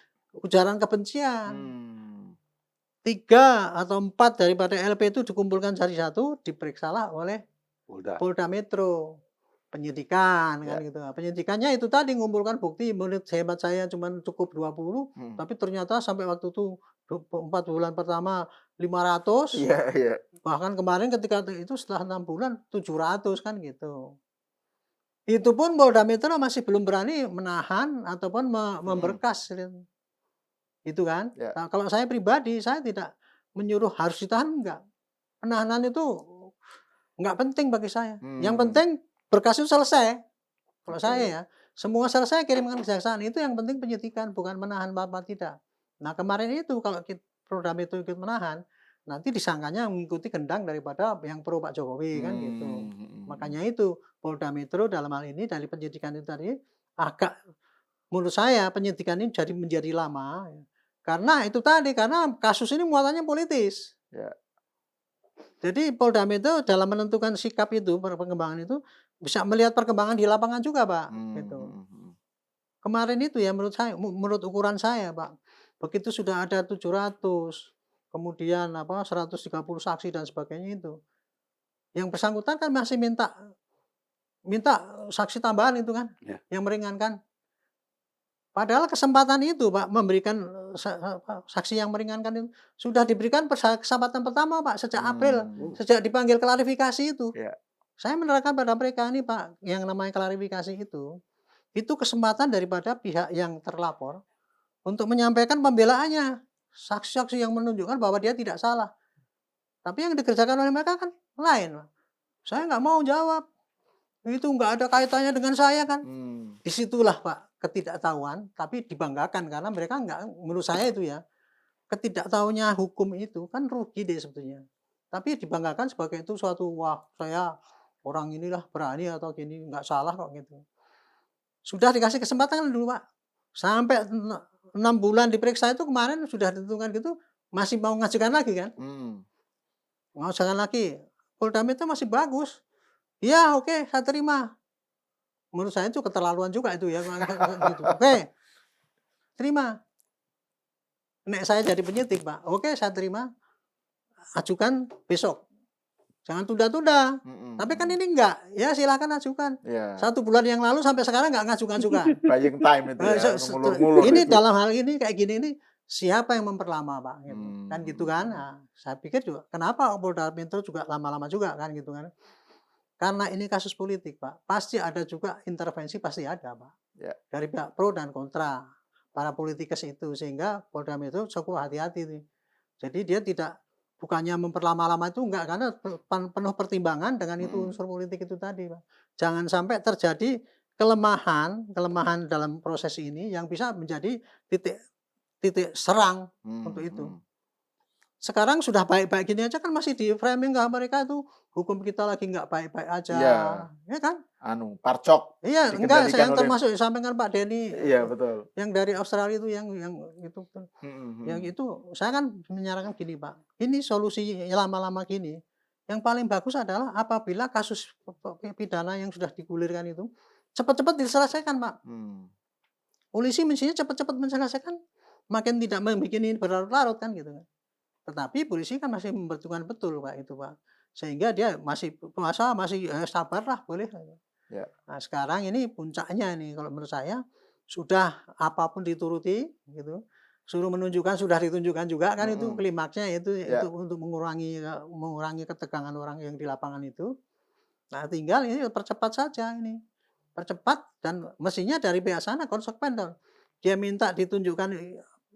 Speaker 3: ujaran kebencian. 3 atau 4 daripada LP itu dikumpulkan jadi satu, diperiksalah oleh Polda Metro. Penyidikan kan gitu. Penyidikannya itu tadi ngumpulkan bukti, menurut hemat saya cuma cukup 20, tapi ternyata sampai waktu itu 4 bulan pertama 500. Bahkan kemarin ketika itu setelah 6 bulan 700 kan gitu. Itu pun Polda Metro masih belum berani menahan ataupun memberkas. Itu kan. Nah, kalau saya pribadi, saya tidak menyuruh harus ditahan, enggak. Penahanan itu enggak penting bagi saya. Yang penting berkas itu selesai. Kalau saya ya, semua selesai kirimkan kejaksaan. Itu yang penting penyidikan, bukan menahan apa tidak. Nah kemarin itu kalau Polda Metro ikut menahan, nanti disangkanya mengikuti gendang daripada yang pro Pak Jokowi kan gitu. Makanya itu Polda Metro dalam hal ini dari penyidikan itu tadi agak, menurut saya penyidikan ini menjadi lama. Karena itu tadi, karena kasus ini muatannya politis. Jadi Polda Metro dalam menentukan sikap itu, perkembangan itu, bisa melihat perkembangan di lapangan juga, Pak. Gitu. Kemarin itu ya menurut saya, menurut ukuran saya, Pak, begitu sudah ada 700, kemudian 130 saksi dan sebagainya itu, yang bersangkutan kan masih minta saksi tambahan itu kan, yang meringankan. Padahal kesempatan itu, Pak, memberikan saksi yang meringankan itu sudah diberikan kesempatan pertama, Pak, sejak April, sejak dipanggil klarifikasi itu. Saya menerangkan pada mereka ini, Pak, yang namanya klarifikasi itu kesempatan daripada pihak yang terlapor untuk menyampaikan pembelaannya, saksi-saksi yang menunjukkan bahwa dia tidak salah. Tapi yang dikerjakan oleh mereka kan lain, Pak. Saya nggak mau jawab. Itu nggak ada kaitannya dengan saya kan. Disitulah, Pak, ketidaktahuan, tapi dibanggakan karena mereka nggak, menurut saya itu ya, ketidaktahuannya hukum itu kan rugi deh sebetulnya. Tapi dibanggakan sebagai itu suatu, wah saya orang inilah berani atau gini, nggak salah kok gitu. Sudah dikasih kesempatan dulu, Pak. Sampai 6 bulan diperiksa itu kemarin sudah ditentukan gitu, masih mau ngajukan lagi kan. Ngajukan lagi. Polda Metro masih bagus. Ya oke, saya terima. Menurut saya itu keterlaluan juga itu ya. Gitu. Oke, terima. Nek saya jadi penyidik, Pak. Oke, saya terima. Ajukan besok. Jangan tunda-tunda. Tapi kan ini enggak. Ya silakan ajukan. 1 bulan yang lalu sampai sekarang enggak ngajukan juga.
Speaker 1: Buying time itu ya. Ngulur-ngulur
Speaker 3: ini
Speaker 1: itu.
Speaker 3: dalam hal ini kayak gini ini siapa yang memperlama, Pak? Gitu. Kan gitu kan. Nah, saya pikir juga kenapa Polda Metro juga lama-lama juga kan gitu kan. Karena ini kasus politik, Pak. Pasti ada juga intervensi, pasti ada, Pak. Dari pihak pro dan kontra para politikus itu, sehingga Polda Metro cukup hati-hati nih. Jadi dia tidak, bukannya memperlama-lama itu enggak, karena penuh pertimbangan dengan itu unsur politik itu tadi, Pak. Jangan sampai terjadi kelemahan dalam proses ini yang bisa menjadi titik serang untuk itu. Sekarang sudah baik-baik gini aja kan masih di framing ke mereka itu hukum kita lagi nggak baik-baik aja, ya kan?
Speaker 1: Parcok.
Speaker 3: Iya, enggak, saya yang termasuk disampaikan Pak Denny.
Speaker 1: Iya betul.
Speaker 3: Yang dari Australia itu yang itu, yang itu saya kan menyarankan gini, Pak. Ini solusi lama-lama gini. Yang paling bagus adalah apabila kasus pidana yang sudah digulirkan itu cepat-cepat diselesaikan, Pak. Polisi mestinya cepat-cepat menyelesaikan, makin tidak membuat ini berlarut-larut kan gitu kan. Tetapi polisi kan masih membutuhkan betul, Pak, itu, Pak. Sehingga dia masih sabarlah, boleh. Nah, sekarang ini puncaknya ini kalau menurut saya sudah apapun dituruti gitu. Suruh menunjukkan sudah ditunjukkan juga kan itu klimaksnya itu untuk mengurangi ketegangan orang yang di lapangan itu. Nah, tinggal ini percepat saja ini. percepat dan mestinya dari pihak sana konsekuen dong. Dia minta ditunjukkan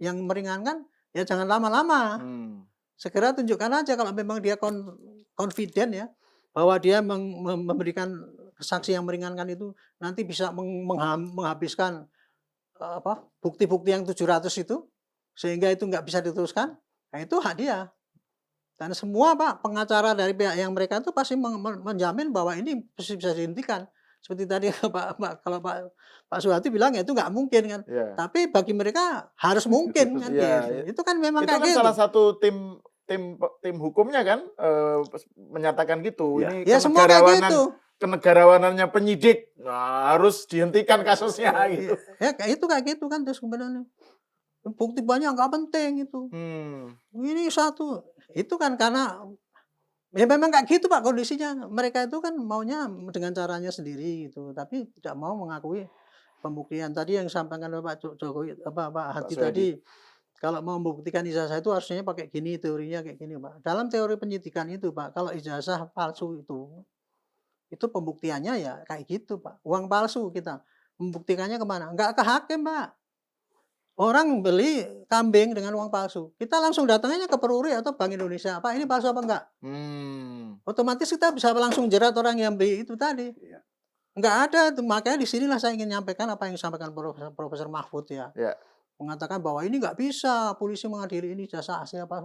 Speaker 3: yang meringankan, ya jangan lama-lama. Segera tunjukkan aja kalau memang dia confident ya bahwa dia memberikan saksi yang meringankan itu nanti bisa menghabiskan bukti-bukti yang 700 itu sehingga itu nggak bisa diteruskan. Nah itu hak dia. Dan semua Pak pengacara dari pihak yang mereka itu pasti menjamin bahwa ini bisa dihentikan. Seperti tadi kalau Pak Suhadi bilang ya itu nggak mungkin kan.
Speaker 1: Yeah.
Speaker 3: Tapi bagi mereka harus mungkin kan gitu. Itu kan memang
Speaker 1: itu
Speaker 3: kayak
Speaker 1: kan
Speaker 3: gitu.
Speaker 1: salah satu tim hukumnya kan menyatakan gitu.
Speaker 2: Ya.
Speaker 1: Ini
Speaker 3: Ya semua kayak gitu.
Speaker 1: Kenegarawanannya penyidik harus dihentikan kasusnya gitu.
Speaker 3: Ya kayak gitu kan terus sebenarnya. Bukti banyak nggak penting itu. Ini satu. Itu kan karena ya memang kayak gitu Pak kondisinya. Mereka itu kan maunya dengan caranya sendiri gitu, tapi tidak mau mengakui pembuktian tadi yang disampaikan oleh Pak Jokowi Pak Hadi tadi. Kalau mau membuktikan ijazah itu harusnya pakai gini, teorinya kayak gini Pak. Dalam teori penyidikan itu Pak, kalau ijazah palsu itu pembuktiannya ya kayak gitu Pak. Uang palsu kita membuktikannya kemana? Enggak ke hakim Pak. Orang beli kambing dengan uang palsu. Kita langsung datangnya ke Peruri atau Bank Indonesia. Pak ini palsu apa enggak? Otomatis kita bisa langsung jerat orang yang beli itu tadi. Enggak ada. Makanya di sinilah saya ingin menyampaikan apa yang disampaikan Profesor Mahfud ya. Mengatakan bahwa ini enggak bisa polisi mengadili ini jasa asli apa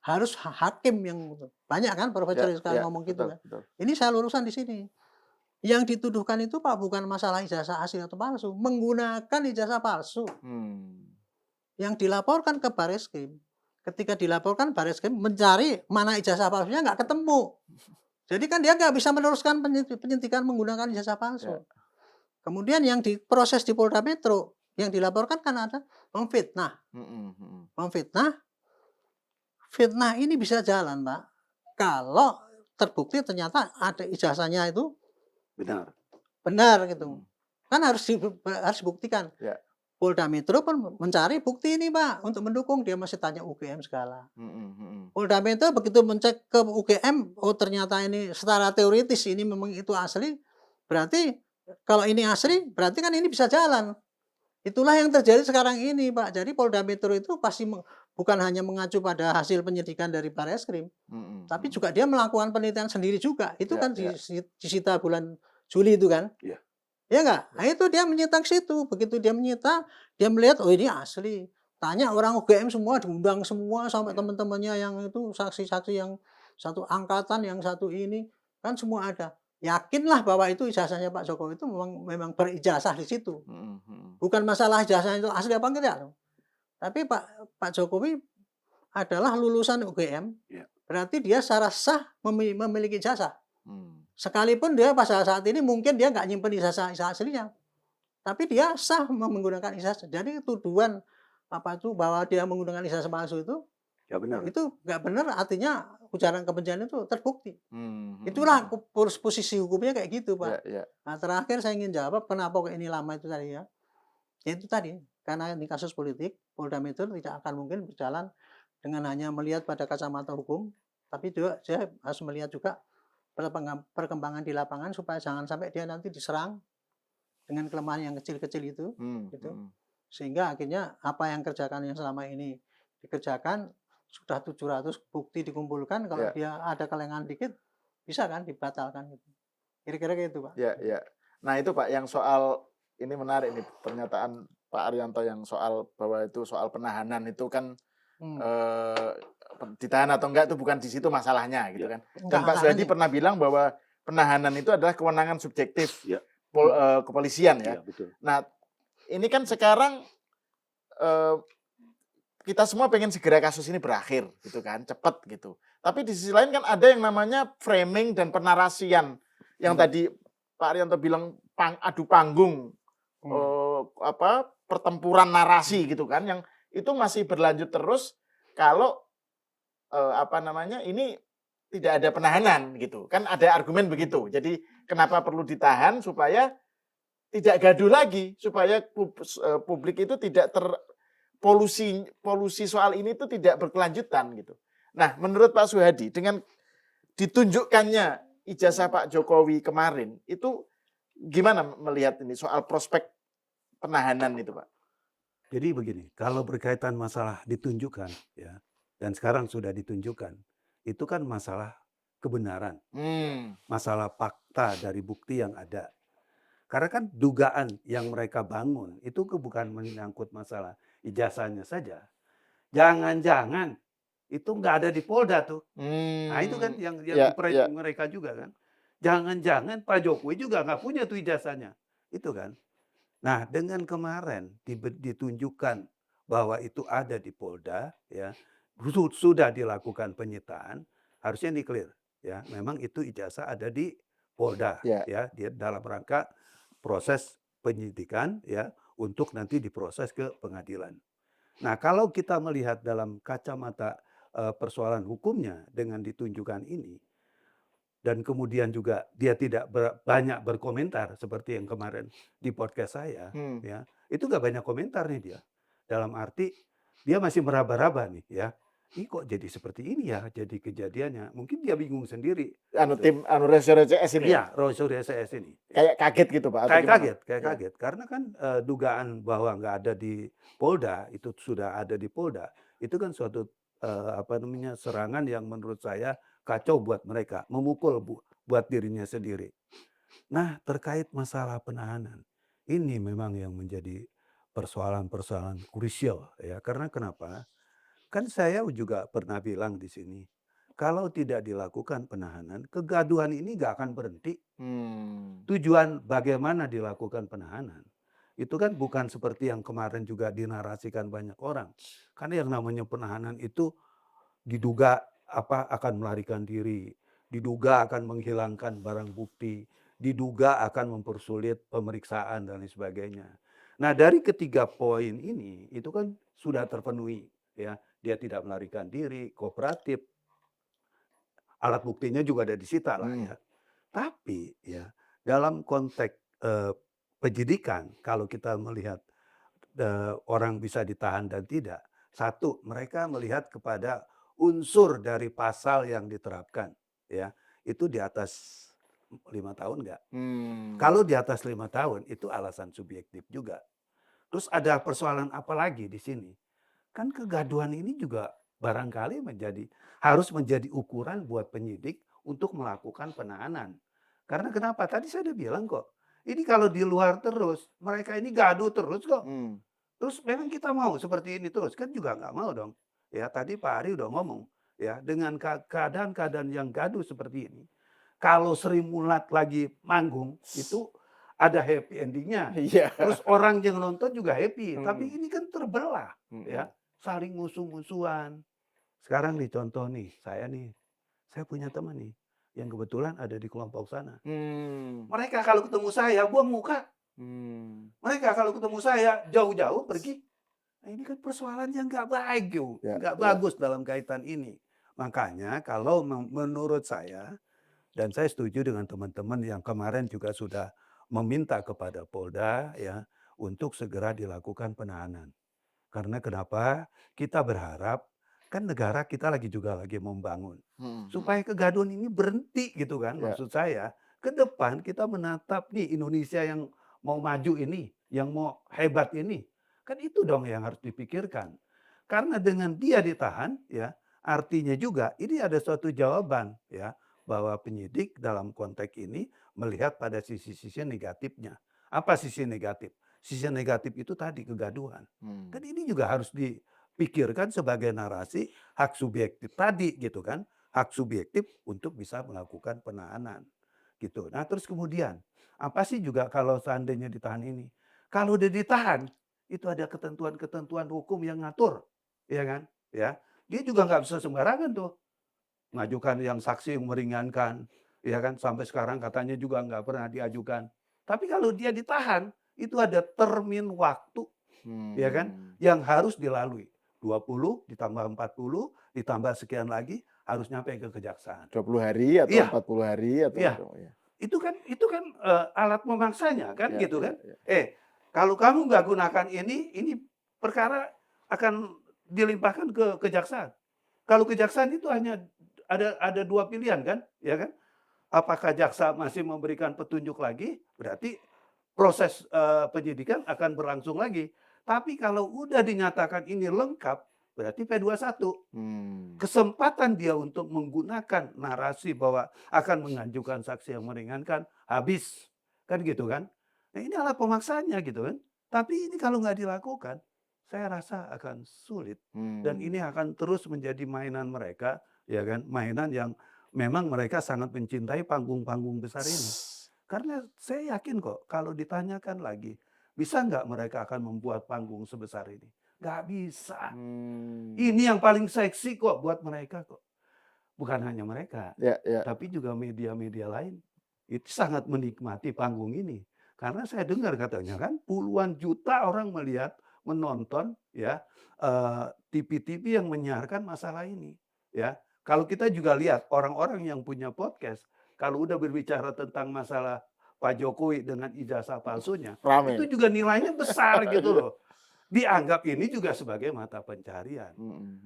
Speaker 3: harus hakim yang banyak kan Profesor sekarang ngomong gitu kan. Ini saya luruskan di sini. Yang dituduhkan itu Pak bukan masalah ijazah asli atau palsu, menggunakan ijazah palsu. Yang dilaporkan ke Bareskrim, ketika dilaporkan Bareskrim mencari mana ijazah palsunya nggak ketemu. Jadi kan dia nggak bisa meneruskan penyidikan menggunakan ijazah palsu. Kemudian yang diproses di Polda Metro, yang dilaporkan kan ada memfitnah. Fitnah ini bisa jalan Pak, kalau terbukti ternyata ada ijazahnya itu benar gitu. Kan harus dibuktikan. Polda Metro pun mencari bukti ini Pak untuk mendukung, dia masih tanya UGM segala. Polda Metro begitu mencek ke UGM, oh ternyata ini secara teoritis ini memang itu asli, berarti kalau ini asli berarti kan ini bisa jalan. Itulah yang terjadi sekarang ini Pak. Jadi Polda Metro itu pasti bukan hanya mengacu pada hasil penyidikan dari Bareskrim, tapi juga dia melakukan penelitian sendiri juga. Itu kan disita bulan Juli itu kan. Ya enggak? Nah itu dia menyita ke situ. Begitu dia menyita, dia melihat oh ini asli. Tanya orang UGM semua, diundang semua sampai teman-temannya yang itu saksi-saksi yang satu angkatan, yang satu ini kan semua ada. Yakinlah bahwa itu ijazahnya Pak Jokowi itu memang berijazah di situ. Bukan masalah ijazahnya itu asli apa enggak. Tapi Pak Jokowi adalah lulusan UGM, berarti dia secara sah memiliki ijazah. Sekalipun dia pada saat ini mungkin dia nggak nyimpen ijazah aslinya, tapi dia sah menggunakan ijazah. Jadi tuduhan bahwa dia menggunakan ijazah palsu itu, itu nggak benar. Artinya ujaran kebencian itu terbukti. Itulah posisi hukumnya kayak gitu Pak. Nah terakhir saya ingin jawab kenapa kok ini lama itu tadi ya. Itu tadi karena ini kasus politik, Polda Metro tidak akan mungkin berjalan dengan hanya melihat pada kacamata hukum, tapi juga dia harus melihat juga perkembangan di lapangan supaya jangan sampai dia nanti diserang dengan kelemahan yang kecil-kecil itu, gitu. Sehingga akhirnya apa yang kerjakan yang selama ini dikerjakan sudah 700 bukti dikumpulkan, kalau dia ada kelengahan dikit bisa kan dibatalkan gitu. Kira-kira gitu Pak.
Speaker 1: Ya. Nah itu Pak yang soal ini menarik nih pernyataan Pak Arianto yang soal bahwa itu soal penahanan itu kan ditahan atau enggak itu bukan di situ masalahnya gitu kan. Dan Pak Suhadi pernah bilang bahwa penahanan itu adalah kewenangan subjektif kepolisian ya.
Speaker 2: Betul.
Speaker 1: Nah ini kan sekarang kita semua pengen segera kasus ini berakhir gitu kan, cepat gitu. Tapi di sisi lain kan ada yang namanya framing dan penarasian yang tadi Pak Arianto bilang adu panggung. Pertempuran narasi gitu kan yang itu masih berlanjut terus kalau ini tidak ada penahanan gitu kan, ada argumen begitu. Jadi kenapa perlu ditahan supaya tidak gaduh lagi, supaya publik itu tidak polusi soal ini itu tidak berkelanjutan gitu. Nah menurut Pak Suhadi dengan ditunjukkannya ijazah Pak Jokowi kemarin itu Gimana melihat ini soal prospek penahanan itu, Pak?
Speaker 2: Jadi begini, kalau berkaitan masalah ditunjukkan ya, dan sekarang sudah ditunjukkan, itu kan masalah kebenaran,
Speaker 1: Hmm,
Speaker 2: masalah fakta dari bukti yang ada. Karena kan dugaan yang mereka bangun itu bukan menyangkut masalah ijazahnya saja. Jangan-jangan itu nggak ada di Polda tuh. Nah itu kan yang
Speaker 1: ya, ya.
Speaker 2: di mereka juga kan. Jangan-jangan Pak Jokowi juga nggak punya tuh ijazahnya. Itu kan. Nah dengan kemarin ditunjukkan bahwa itu ada di Polda, ya sudah dilakukan penyitaan, harusnya ini clear. Ya, memang itu ijazah ada di Polda,
Speaker 1: Ya.
Speaker 2: ya, dia dalam rangka proses penyidikan, ya, untuk nanti diproses ke pengadilan. Nah, kalau kita melihat dalam kacamata persoalan hukumnya dengan ditunjukkan ini, dan kemudian juga dia tidak banyak berkomentar seperti yang kemarin di podcast saya,
Speaker 1: Hmm.
Speaker 2: ya itu nggak banyak komentar nih dia. Dalam arti dia masih meraba-raba nih ya. Ini kok jadi seperti ini ya, jadi kejadiannya. Mungkin dia bingung sendiri.
Speaker 1: Anu
Speaker 2: Gitu.
Speaker 1: tim anu RCS ini ya?
Speaker 2: Iya, Rosario SAS ini.
Speaker 1: Kayak kaget gitu, Pak, atau
Speaker 2: Kayak
Speaker 1: gimana?
Speaker 2: kaget, kayak
Speaker 1: Ya.
Speaker 2: kaget. Karena kan dugaan bahwa nggak ada di Polda, itu sudah ada di Polda, itu kan suatu apa namanya, serangan yang menurut saya kacau buat mereka, memukul buat dirinya sendiri. Nah, terkait masalah penahanan, ini memang yang menjadi persoalan-persoalan krusial ya. Karena kenapa? Kan saya juga pernah bilang di sini, kalau tidak dilakukan penahanan, kegaduhan ini nggak akan berhenti.
Speaker 1: Hmm.
Speaker 2: Tujuan bagaimana dilakukan penahanan, itu kan bukan seperti yang kemarin juga dinarasikan banyak orang. Karena yang namanya penahanan itu diduga akan melarikan diri, diduga akan menghilangkan barang bukti, diduga akan mempersulit pemeriksaan dan lain sebagainya. Nah, dari ketiga poin ini itu kan sudah terpenuhi ya. Dia tidak melarikan diri, kooperatif, alat buktinya juga ada disita lah ya. Tapi ya dalam konteks penyidikan kalau kita melihat orang bisa ditahan dan tidak, satu mereka melihat kepada unsur dari pasal yang diterapkan, ya itu di atas 5 tahun nggak?
Speaker 1: Hmm.
Speaker 2: Kalau di atas 5 tahun itu alasan subjektif juga. Terus ada persoalan apa lagi di sini? Kan kegaduhan ini juga barangkali harus menjadi ukuran buat penyidik untuk melakukan penahanan. Karena kenapa? Tadi saya udah bilang kok, ini kalau di luar terus, mereka ini gaduh terus kok.
Speaker 1: Hmm.
Speaker 2: Terus memang kita mau seperti ini terus? Kan juga nggak mau dong. Ya tadi Pak Ari udah ngomong, ya dengan keadaan-keadaan yang gaduh seperti ini, kalau Sri Mulat lagi manggung, itu ada happy endingnya.
Speaker 1: Iya.
Speaker 2: Terus orang yang nonton juga happy, tapi
Speaker 1: Hmm.
Speaker 2: ini kan terbelah, ya saling musuh-musuhan. Sekarang nih contoh nih, saya punya teman nih, yang kebetulan ada di kelompok sana.
Speaker 1: Hmm.
Speaker 2: Mereka kalau ketemu saya buang muka,
Speaker 1: Hmm.
Speaker 2: mereka kalau ketemu saya jauh-jauh pergi. Nah ini kan persoalan yang nggak baik yo,
Speaker 1: Ya,
Speaker 2: nggak
Speaker 1: ya.
Speaker 2: bagus dalam kaitan ini. Makanya kalau menurut saya, dan saya setuju dengan teman-teman yang kemarin juga sudah meminta kepada Polda ya untuk segera dilakukan penahanan. Karena kenapa? Kita berharap kan negara kita lagi membangun.
Speaker 1: Hmm.
Speaker 2: Supaya kegaduhan ini berhenti gitu kan
Speaker 1: Ya.
Speaker 2: maksud saya. Ke depan kita menatap nih Indonesia yang mau maju ini, yang mau hebat ini. Kan itu dong yang harus dipikirkan. Karena dengan dia ditahan ya, artinya juga ini ada suatu jawaban ya bahwa penyidik dalam konteks ini melihat pada sisi-sisi negatifnya. Apa sisi negatif? Sisi negatif itu tadi kegaduhan.
Speaker 1: Hmm.
Speaker 2: Kan ini juga harus dipikirkan sebagai narasi hak subjektif tadi gitu kan. Hak subjektif untuk bisa melakukan penahanan gitu. Nah terus kemudian apa sih juga kalau seandainya ditahan ini? Kalau udah ditahan itu ada ketentuan-ketentuan hukum yang ngatur, ya kan? Ya, dia juga nggak bisa sembarangan tuh mengajukan yang saksi yang meringankan, ya kan? Sampai sekarang katanya juga nggak pernah diajukan. Tapi kalau dia ditahan itu ada termin waktu, ya kan?
Speaker 1: Hmm.
Speaker 2: Yang harus dilalui. 20 ditambah 40 ditambah sekian lagi harus nyampe ke kejaksaan.
Speaker 1: 20 hari atau
Speaker 2: Iya,
Speaker 1: 40 hari atau
Speaker 2: iya.
Speaker 1: ya.
Speaker 2: Itu kan alat memaksanya kan
Speaker 1: Ya,
Speaker 2: gitu
Speaker 1: ya,
Speaker 2: kan.
Speaker 1: ya.
Speaker 2: Kalau kamu nggak gunakan ini perkara akan dilimpahkan ke kejaksaan. Kalau kejaksaan itu hanya ada 2 pilihan kan, ya kan? apakah jaksa masih memberikan petunjuk lagi, berarti proses penyidikan akan berlangsung lagi. Tapi kalau udah dinyatakan ini lengkap, berarti P21. Kesempatan dia untuk menggunakan narasi bahwa akan mengajukan saksi yang meringankan, habis. Kan gitu kan. Nah ini alat pemaksaannya gitu kan. Tapi ini kalau nggak dilakukan, saya rasa akan sulit. Dan ini akan terus menjadi mainan mereka, ya kan, mainan yang memang mereka sangat mencintai panggung-panggung besar ini. Karena saya yakin kok kalau ditanyakan lagi, bisa nggak mereka akan membuat panggung sebesar ini? Nggak bisa. Ini yang paling seksi kok buat mereka kok. Bukan hanya mereka,
Speaker 1: Ya, ya.
Speaker 2: tapi juga media-media lain. Itu sangat menikmati panggung ini. Karena saya dengar katanya kan puluhan juta orang melihat, menonton ya TV-TV yang menyiarkan masalah ini. Ya, kalau kita juga lihat orang-orang yang punya podcast, kalau udah berbicara tentang masalah Pak Jokowi dengan ijazah palsunya,
Speaker 1: Rame.
Speaker 2: itu juga nilainya besar gitu loh. Dianggap ini juga sebagai mata pencarian.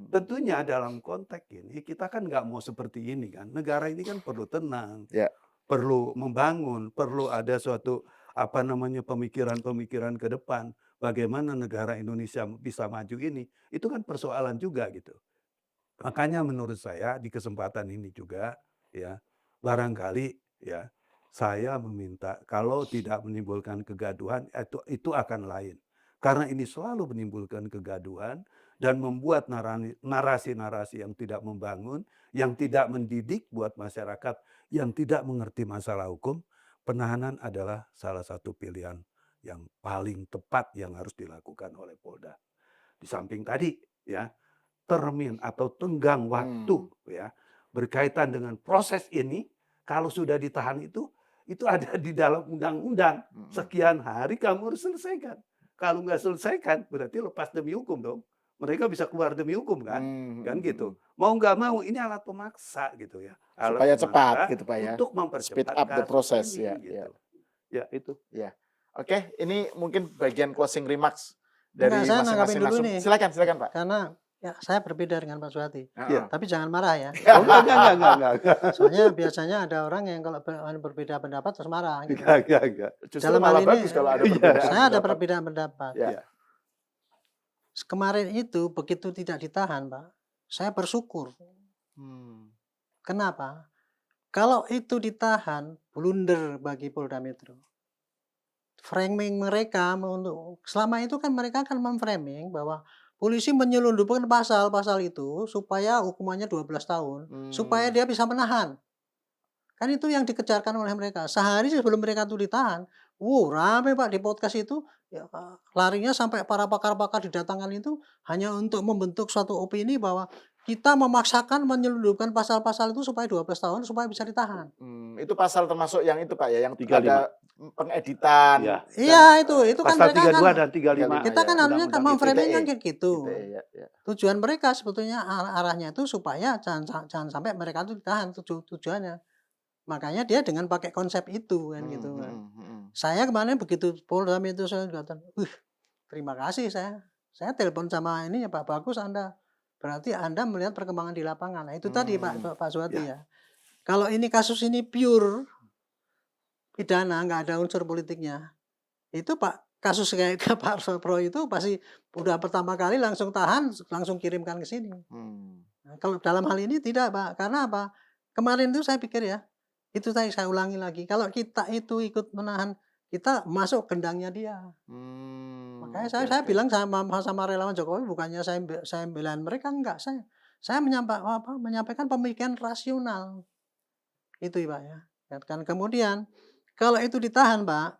Speaker 2: Tentunya dalam konteks ini kita kan nggak mau seperti ini kan. Negara ini kan perlu tenang,
Speaker 1: Ya.
Speaker 2: perlu membangun, perlu ada suatu pemikiran-pemikiran ke depan. Bagaimana negara Indonesia bisa maju ini, itu kan persoalan juga gitu. Makanya menurut saya di kesempatan ini juga ya barangkali ya saya meminta kalau tidak menimbulkan kegaduhan itu akan lain. Karena ini selalu menimbulkan kegaduhan dan membuat narasi-narasi yang tidak membangun, yang tidak mendidik buat masyarakat yang tidak mengerti masalah hukum, penahanan adalah salah satu pilihan yang paling tepat yang harus dilakukan oleh Polda. Di samping tadi ya, termin atau tenggang waktu ya berkaitan dengan proses ini, kalau sudah ditahan itu ada di dalam undang-undang. Sekian hari kamu harus selesaikan. Kalau nggak selesaikan, berarti lepas demi hukum dong. Mereka bisa keluar demi hukum kan? Kan gitu. Mau nggak mau, ini alat pemaksa gitu ya. Alat
Speaker 1: Supaya
Speaker 2: pemaksa
Speaker 1: cepat gitu Pak ya.
Speaker 2: untuk
Speaker 1: Speed
Speaker 2: mempercepat
Speaker 1: up the
Speaker 2: kasus
Speaker 1: process
Speaker 2: ini,
Speaker 1: ya.
Speaker 2: gitu. Ya itu.
Speaker 1: Ya. Oke, ini mungkin bagian closing remarks dari
Speaker 3: Enggak, saya nanggapin
Speaker 1: masing-masing
Speaker 3: dulu
Speaker 1: narasumber.
Speaker 3: nih.
Speaker 1: Silakan Pak.
Speaker 3: Karena ya saya berbeda dengan Pak Suhadi.
Speaker 2: Iya.
Speaker 3: Tapi jangan marah ya.
Speaker 2: Oh, enggak.
Speaker 3: Soalnya biasanya ada orang yang kalau berbeda pendapat terus marah gitu.
Speaker 2: Enggak.
Speaker 1: Justru
Speaker 3: Dalam
Speaker 1: malah
Speaker 3: hal ini,
Speaker 1: bagus kalau ada
Speaker 2: Iya.
Speaker 1: perbedaan
Speaker 3: saya ada
Speaker 1: pendapat.
Speaker 3: perbedaan pendapat.
Speaker 1: Ya.
Speaker 3: Kemarin itu begitu tidak ditahan, Pak, saya bersyukur. Kenapa? Kalau itu ditahan, blunder bagi Polda Metro. Framing mereka untuk selama itu kan mereka akan memframing bahwa polisi menyelundupkan pasal-pasal itu supaya hukumannya 12 tahun, supaya dia bisa menahan. Kan itu yang dikejarkan oleh mereka. Sehari sebelum mereka itu ditahan, rame Pak di podcast itu, ya, larinya sampai para pakar-pakar didatangkan itu hanya untuk membentuk suatu opini bahwa kita memaksakan menyelundupkan pasal-pasal itu supaya 12 tahun supaya bisa ditahan.
Speaker 1: Itu pasal termasuk yang itu Pak ya, yang
Speaker 2: 35.
Speaker 1: ada pengeditan.
Speaker 2: Iya.
Speaker 3: Iya itu kan
Speaker 2: Pasal
Speaker 3: mereka
Speaker 2: 32
Speaker 3: kan
Speaker 2: dan 35.
Speaker 3: kita kan harusnya
Speaker 2: Undang-Undang
Speaker 3: memframing kan
Speaker 1: ITE.
Speaker 3: kayak gitu.
Speaker 1: Ya.
Speaker 3: Tujuan mereka sebetulnya arahnya itu supaya jangan sampai mereka itu ditahan tujuannya. Makanya dia dengan pakai konsep itu kan gitu kan. Saya kemarin begitu Polda Metro saya datang, terima kasih saya telepon sama ini ya Pak Bagus Anda. Berarti Anda melihat perkembangan di lapangan. Nah, itu tadi Pak Suhadi ya. Kalau ini kasus ini pure pidana, nggak ada unsur politiknya. Itu Pak kasus kayak Pak Pro itu pasti udah pertama kali langsung tahan, langsung kirimkan ke sini. Nah, kalau dalam hal ini tidak Pak, karena apa? Kemarin itu saya pikir ya, itu tadi saya ulangi lagi. Kalau kita itu ikut menahan, kita masuk gendangnya dia. Makanya saya bilang sama relawan Jokowi, bukannya saya belain mereka, enggak. Saya menyampaikan pemikiran rasional. Itu Pak ya. Dan kemudian kalau itu ditahan Pak,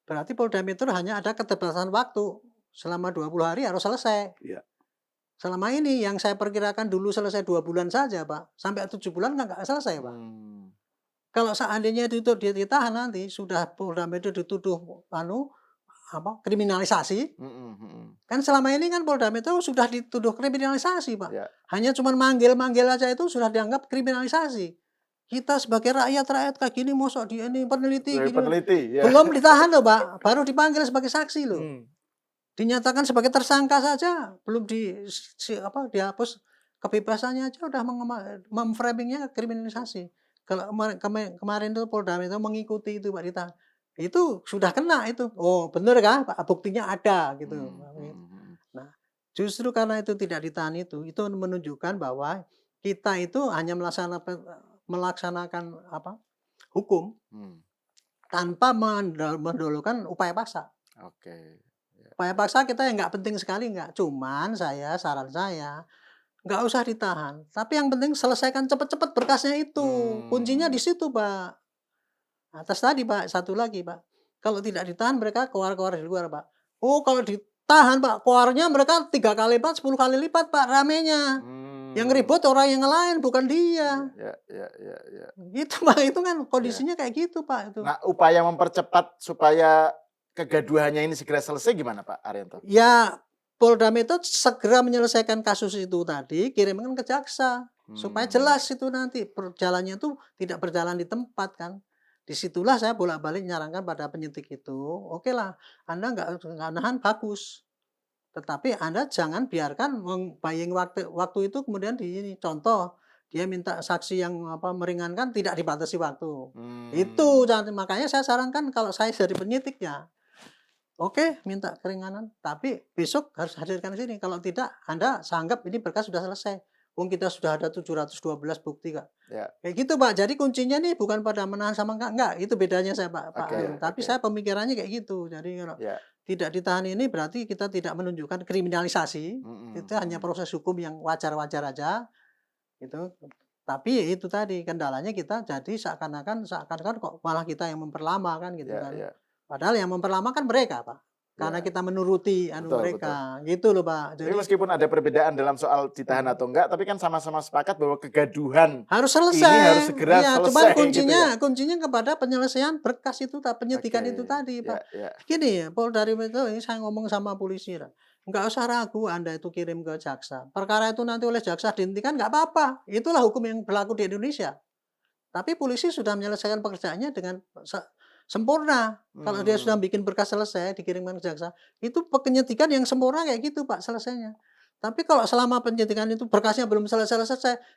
Speaker 3: berarti Polda Metro hanya ada keterbatasan waktu. Selama 20 hari harus selesai.
Speaker 2: Iya.
Speaker 3: Selama ini yang saya perkirakan dulu selesai 2 bulan saja Pak. Sampai 7 bulan nggak selesai Pak. Kalau seandainya itu dia ditahan nanti, sudah Polda Metro dituduh kriminalisasi. Kan selama ini kan Polda Metro sudah dituduh kriminalisasi Pak.
Speaker 1: Ya.
Speaker 3: Hanya cuma manggil-manggil aja itu sudah dianggap kriminalisasi. Kita sebagai rakyat kayak gini mosok dia ini peneliti gini.
Speaker 1: Ya.
Speaker 3: Belum ditahan loh Pak, baru dipanggil sebagai saksi loh. Dinyatakan sebagai tersangka saja, belum dihapus kebebasannya aja udah memframingnya kriminalisasi. Kalau kemarin tuh Polda Metro mengikuti itu Pak ditahan. Itu sudah kena itu. Oh, bener kan Pak, buktinya ada gitu. Nah, justru karena itu tidak ditahan itu menunjukkan bahwa kita itu hanya melaksanakan apa? Hukum tanpa mendahulukan upaya paksa.
Speaker 1: Oke.
Speaker 3: Upaya paksa kita yang nggak penting sekali nggak. Cuman saran saya nggak usah ditahan. Tapi yang penting selesaikan cepat-cepat berkasnya itu. Kuncinya di situ, Pak. Atas tadi, Pak. Satu lagi, Pak. Kalau tidak ditahan mereka keluar-keluar di luar, Pak. Oh, kalau ditahan, Pak, keluarnya mereka 3 kali lipat, 10 kali lipat, Pak, ramenya. Yang ribut orang yang lain, bukan dia.
Speaker 1: Ya.
Speaker 3: Gitu, Pak. Itu kan kondisinya kayak gitu, Pak. Itu.
Speaker 1: Nah, upaya mempercepat supaya kegaduhannya ini segera selesai gimana, Pak Arianto?
Speaker 3: Ya, Polda Metro segera menyelesaikan kasus itu tadi, kirimkan ke jaksa. Supaya jelas itu nanti perjalannya itu tidak berjalan di tempat kan. Disitulah saya bolak-balik nyarankan pada penyidik itu, oke lah, Anda nggak nahan bagus. Tetapi Anda jangan biarkan buying waktu itu kemudian contoh dia minta saksi yang meringankan tidak dibatasi waktu. Itu makanya saya sarankan kalau saya jadi penyidik ya. Oke, minta keringanan, tapi besok harus hadirkan sini. Kalau tidak, Anda anggap ini berkas sudah selesai. Kita sudah ada 712 bukti, Kak.
Speaker 1: Ya.
Speaker 3: Kayak gitu, Pak. Jadi kuncinya nih bukan pada menahan sama enggak. Itu bedanya saya, Pak. Tapi saya pemikirannya kayak gitu. Jadi kalau tidak ditahan ini berarti kita tidak menunjukkan kriminalisasi. Itu hanya proses hukum yang wajar-wajar aja. Itu. Tapi itu tadi kendalanya kita jadi seakan-akan kok malah kita yang memperlama kan gitu kan. Padahal yang memperlama kan mereka, Pak. Karena kita menuruti mereka. Betul. Gitu loh, Pak.
Speaker 1: Jadi meskipun ada perbedaan dalam soal ditahan atau enggak, tapi kan sama-sama sepakat bahwa kegaduhan
Speaker 3: harus selesai.
Speaker 1: Ini harus segera selesai.
Speaker 3: Cuman kuncinya kepada penyelesaian berkas itu, penyidikan itu tadi, Pak. Gini, Polda Metro ini saya ngomong sama polisi. Enggak usah ragu Anda itu kirim ke jaksa. Perkara itu nanti oleh jaksa dihentikan enggak apa-apa. Itulah hukum yang berlaku di Indonesia. Tapi polisi sudah menyelesaikan pekerjaannya dengan sempurna. Kalau dia sudah bikin berkas selesai, dikirimkan ke jaksa, itu penyidikan yang sempurna kayak gitu, Pak, selesainya. Tapi kalau selama penyidikan itu berkasnya belum selesai,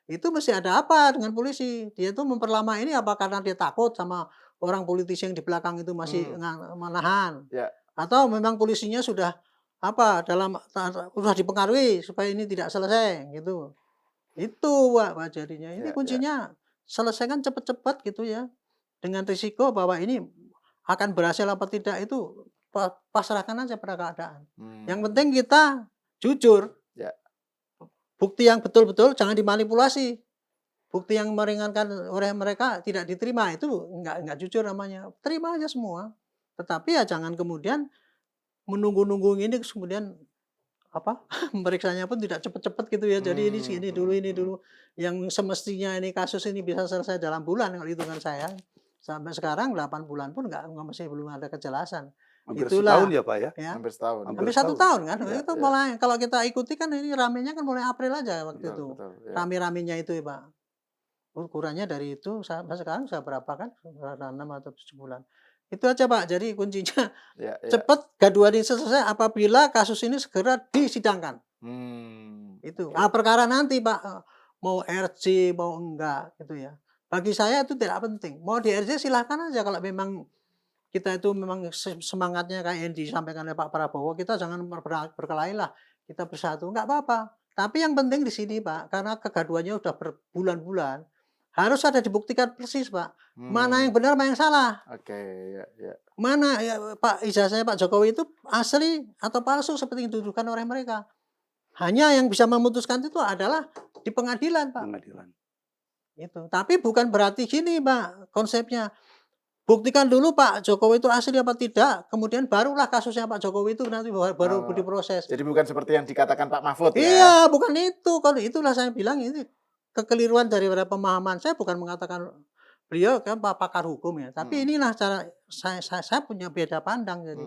Speaker 3: itu mesti ada apa dengan polisi? Dia itu memperlama ini apa karena dia takut sama orang politisi yang di belakang itu masih menahan? Atau memang polisinya sudah sudah dipengaruhi supaya ini tidak selesai gitu. Itu, Pak, jadinya. Ini kuncinya selesaikan cepat-cepat gitu ya. Dengan risiko bahwa ini akan berhasil apa tidak itu pasrahkan aja pada keadaan. Yang penting kita jujur. Bukti yang betul-betul jangan dimanipulasi. Bukti yang meringankan oleh mereka tidak diterima itu enggak jujur namanya. Terima aja semua. Tetapi ya jangan kemudian menunggu-nunggu ini kemudian memeriksanya pun tidak cepat-cepat gitu ya. Jadi ini dulu. Yang semestinya ini kasus ini bisa selesai dalam bulan kalau hitungan saya. Sampai sekarang 8 bulan pun masih belum ada kejelasan.
Speaker 2: Hampir setahun ya, Pak ya?
Speaker 1: Hampir setahun.
Speaker 3: Hampir 1 tahun kan. Itu mulai kalau kita ikuti kan ini ramenya kan mulai April aja waktu itu. Rame-ramenya itu ya, Pak. Ukurannya dari itu sampai sekarang sudah berapa kan? Sudah 6 atau 7 bulan. Itu aja, Pak. Jadi kuncinya cepat gaduhan ini selesai apabila kasus ini segera disidangkan. Itu. Perkara nanti, Pak, mau RJ mau enggak gitu ya. Bagi saya itu tidak penting. Mau di RJ silahkan aja kalau memang kita itu memang semangatnya kayak yang disampaikan oleh Pak Prabowo, kita jangan berkelahi lah. Kita bersatu, enggak apa-apa. Tapi yang penting di sini, Pak, karena kegaduhannya udah berbulan-bulan, harus ada dibuktikan persis, Pak. Mana yang benar, mana yang salah. Mana Pak ijazahnya Pak Jokowi itu asli atau palsu seperti yang dituduhkan oleh mereka. Hanya yang bisa memutuskan itu adalah di pengadilan, Pak. Itu. Tapi bukan berarti gini, Pak, konsepnya. Buktikan dulu Pak Jokowi itu asli apa tidak, kemudian barulah kasusnya Pak Jokowi itu nanti baru diproses.
Speaker 1: Jadi bukan seperti yang dikatakan Pak Mahfud ya?
Speaker 3: Iya, bukan itu. Kalau itulah saya bilang ini kekeliruan daripada pemahaman. Saya bukan mengatakan beliau kan pakar hukum ya, tapi inilah cara saya punya beda pandang. Jadi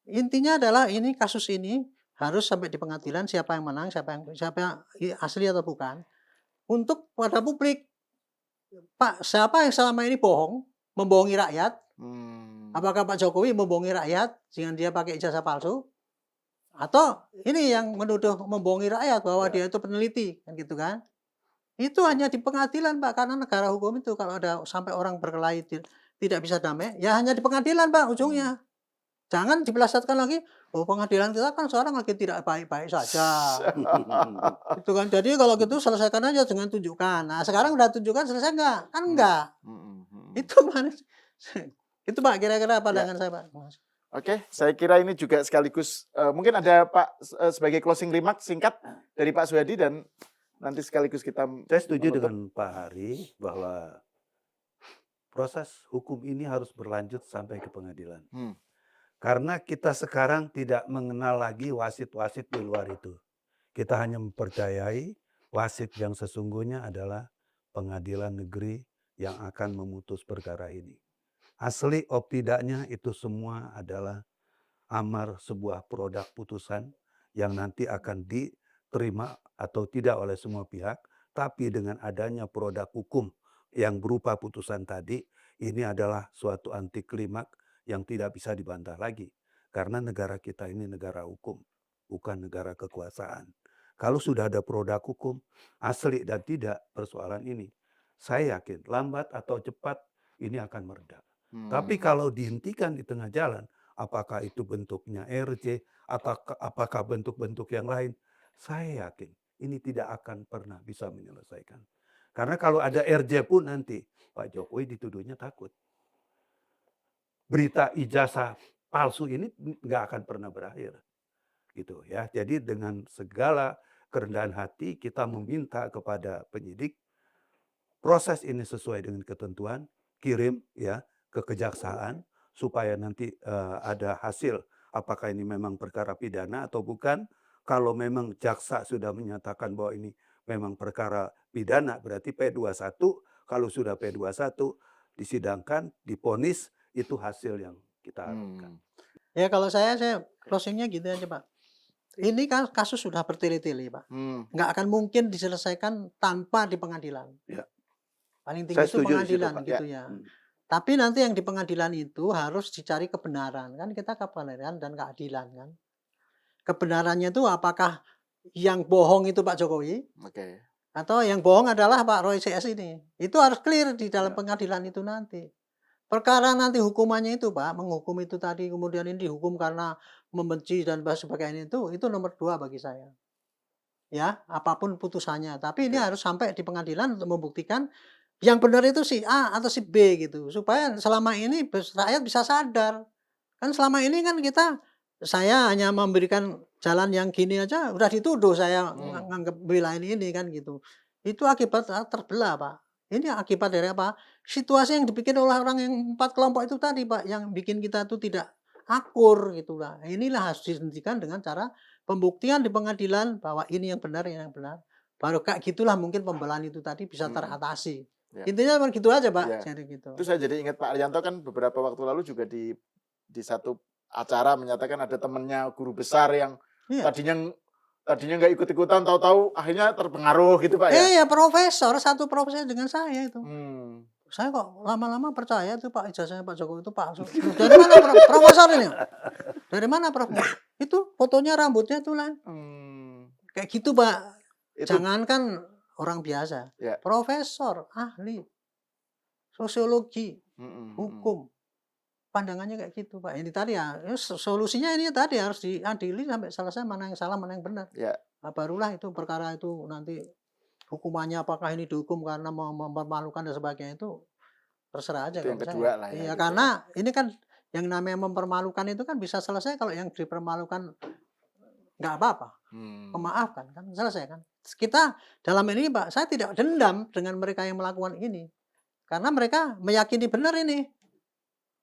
Speaker 3: intinya adalah ini kasus ini harus sampai di pengadilan, siapa yang menang, siapa yang asli atau bukan. Untuk pada publik, Pak, siapa yang selama ini membohongi rakyat? Apakah Pak Jokowi membohongi rakyat sehingga dia pakai ijazah palsu? Atau ini yang menuduh membohongi rakyat bahwa dia itu peneliti, kan gitu kan? Itu hanya di pengadilan, Pak, karena negara hukum itu kalau ada sampai orang berkelahi tidak bisa damai, ya hanya di pengadilan, Pak, ujungnya. Jangan dipelesetkan lagi, oh pengadilan kita kan sekarang lagi tidak baik-baik saja. Itu kan. Jadi kalau gitu selesaikan aja dengan tunjukkan. Nah, sekarang udah tunjukkan selesai enggak? Kan enggak. Itu mana? Itu Pak kira-kira pandangan saya, Pak.
Speaker 1: Oke, saya kira ini juga sekaligus mungkin ada Pak sebagai closing remark singkat dari Pak Suhadi dan nanti sekaligus kita
Speaker 2: Saya setuju
Speaker 1: menutup.
Speaker 2: dengan Pak Hari bahwa proses hukum ini harus berlanjut sampai ke pengadilan. Karena kita sekarang tidak mengenal lagi wasit-wasit di luar itu. Kita hanya mempercayai wasit yang sesungguhnya adalah pengadilan negeri yang akan memutus perkara ini. Asli of tidaknya itu semua adalah amar sebuah produk putusan yang nanti akan diterima atau tidak oleh semua pihak, tapi dengan adanya produk hukum yang berupa putusan tadi, ini adalah suatu anti klimak yang tidak bisa dibantah lagi. Karena negara kita ini negara hukum, bukan negara kekuasaan. Kalau sudah ada produk hukum, asli dan tidak persoalan ini, saya yakin lambat atau cepat ini akan mereda. Tapi kalau dihentikan di tengah jalan, apakah itu bentuknya RJ, apakah bentuk-bentuk yang lain, saya yakin ini tidak akan pernah bisa menyelesaikan. Karena kalau ada RJ pun nanti Pak Jokowi dituduhnya takut. Berita ijazah palsu ini nggak akan pernah berakhir. Gitu ya. Jadi dengan segala kerendahan hati kita meminta kepada penyidik proses ini sesuai dengan ketentuan, kirim ya ke kejaksaan supaya nanti ada hasil apakah ini memang perkara pidana atau bukan. Kalau memang jaksa sudah menyatakan bahwa ini memang perkara pidana berarti P21. Kalau sudah P21 disidangkan, divonis, itu hasil yang kita harapkan.
Speaker 3: Ya kalau saya closingnya gitu aja, Pak. Ini kan kasus sudah bertele-tele, Pak. Nggak akan mungkin diselesaikan tanpa di pengadilan.
Speaker 2: Ya.
Speaker 3: Paling tinggi itu pengadilan gitu ya. Tapi nanti yang di pengadilan itu harus dicari kebenaran. Kan kita kebenaran dan keadilan kan. Kebenarannya itu apakah yang bohong itu Pak Jokowi? Atau yang bohong adalah Pak Roy CS ini. Itu harus clear di dalam pengadilan itu nanti. Perkara nanti hukumannya itu Pak, menghukum itu tadi kemudian ini dihukum karena membenci dan sebagainya itu nomor 2 bagi saya. Ya, apapun putusannya. Tapi ini harus sampai di pengadilan untuk membuktikan yang benar itu si A atau si B gitu. Supaya selama ini rakyat bisa sadar. Kan selama ini kan saya hanya memberikan jalan yang gini aja udah dituduh saya nganggap belain ini kan gitu. Itu akibat terbelah Pak. Ini akibat dari apa? Situasi yang dibikin oleh orang yang 4 kelompok itu tadi Pak, yang bikin kita tuh tidak akur gitu lah. Inilah harus dihentikan dengan cara pembuktian di pengadilan bahwa ini yang benar, ini yang benar. Baru kayak gitulah mungkin pembelaan itu tadi bisa teratasi. Intinya memang gitu aja Pak. Jadi gitu.
Speaker 1: Itu saya jadi ingat Pak Arianto kan beberapa waktu lalu juga di satu acara menyatakan ada temannya guru besar yang tadinya nggak ikut-ikutan, tahu-tahu akhirnya terpengaruh gitu Pak ya?
Speaker 3: Iya, satu profesor dengan saya itu. Saya kok lama-lama percaya itu Pak ijazahnya Pak Jokowi itu palsu. Dari mana profesor ini? Dari mana Prof? Itu fotonya rambutnya tuh lah. Kayak gitu Pak. Jangankan orang biasa, profesor, ahli, sosiologi, hukum. Pandangannya kayak gitu Pak. Ini tadi ya solusinya ini tadi harus diadili sampai selesai mana yang salah mana yang benar. Nah, barulah itu perkara itu nanti hukumannya apakah ini dihukum karena mempermalukan dan sebagainya itu terserah aja.
Speaker 1: Itu yang kedua lah ya.
Speaker 3: Iya karena ini kan yang namanya mempermalukan itu kan bisa selesai kalau yang dipermalukan nggak apa-apa, memaafkan kan selesai kan. Kita dalam ini Pak, saya tidak dendam dengan mereka yang melakukan ini karena mereka meyakini benar ini.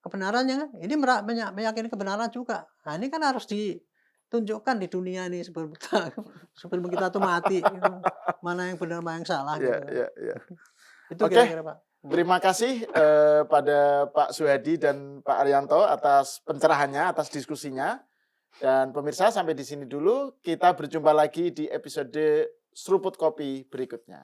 Speaker 3: Kebenarannya kan, ini meyakini kebenaran juga. Nah ini kan harus ditunjukkan di dunia ini sebelum kita tuh mati. Gitu. Mana yang benar, mana yang salah. Gitu. Itu kira-kira Pak.
Speaker 1: Terima kasih pada Pak Suhadi dan Pak Arianto atas pencerahannya, atas diskusinya. Dan pemirsa sampai di sini dulu. Kita berjumpa lagi di episode Seruput Kopi berikutnya.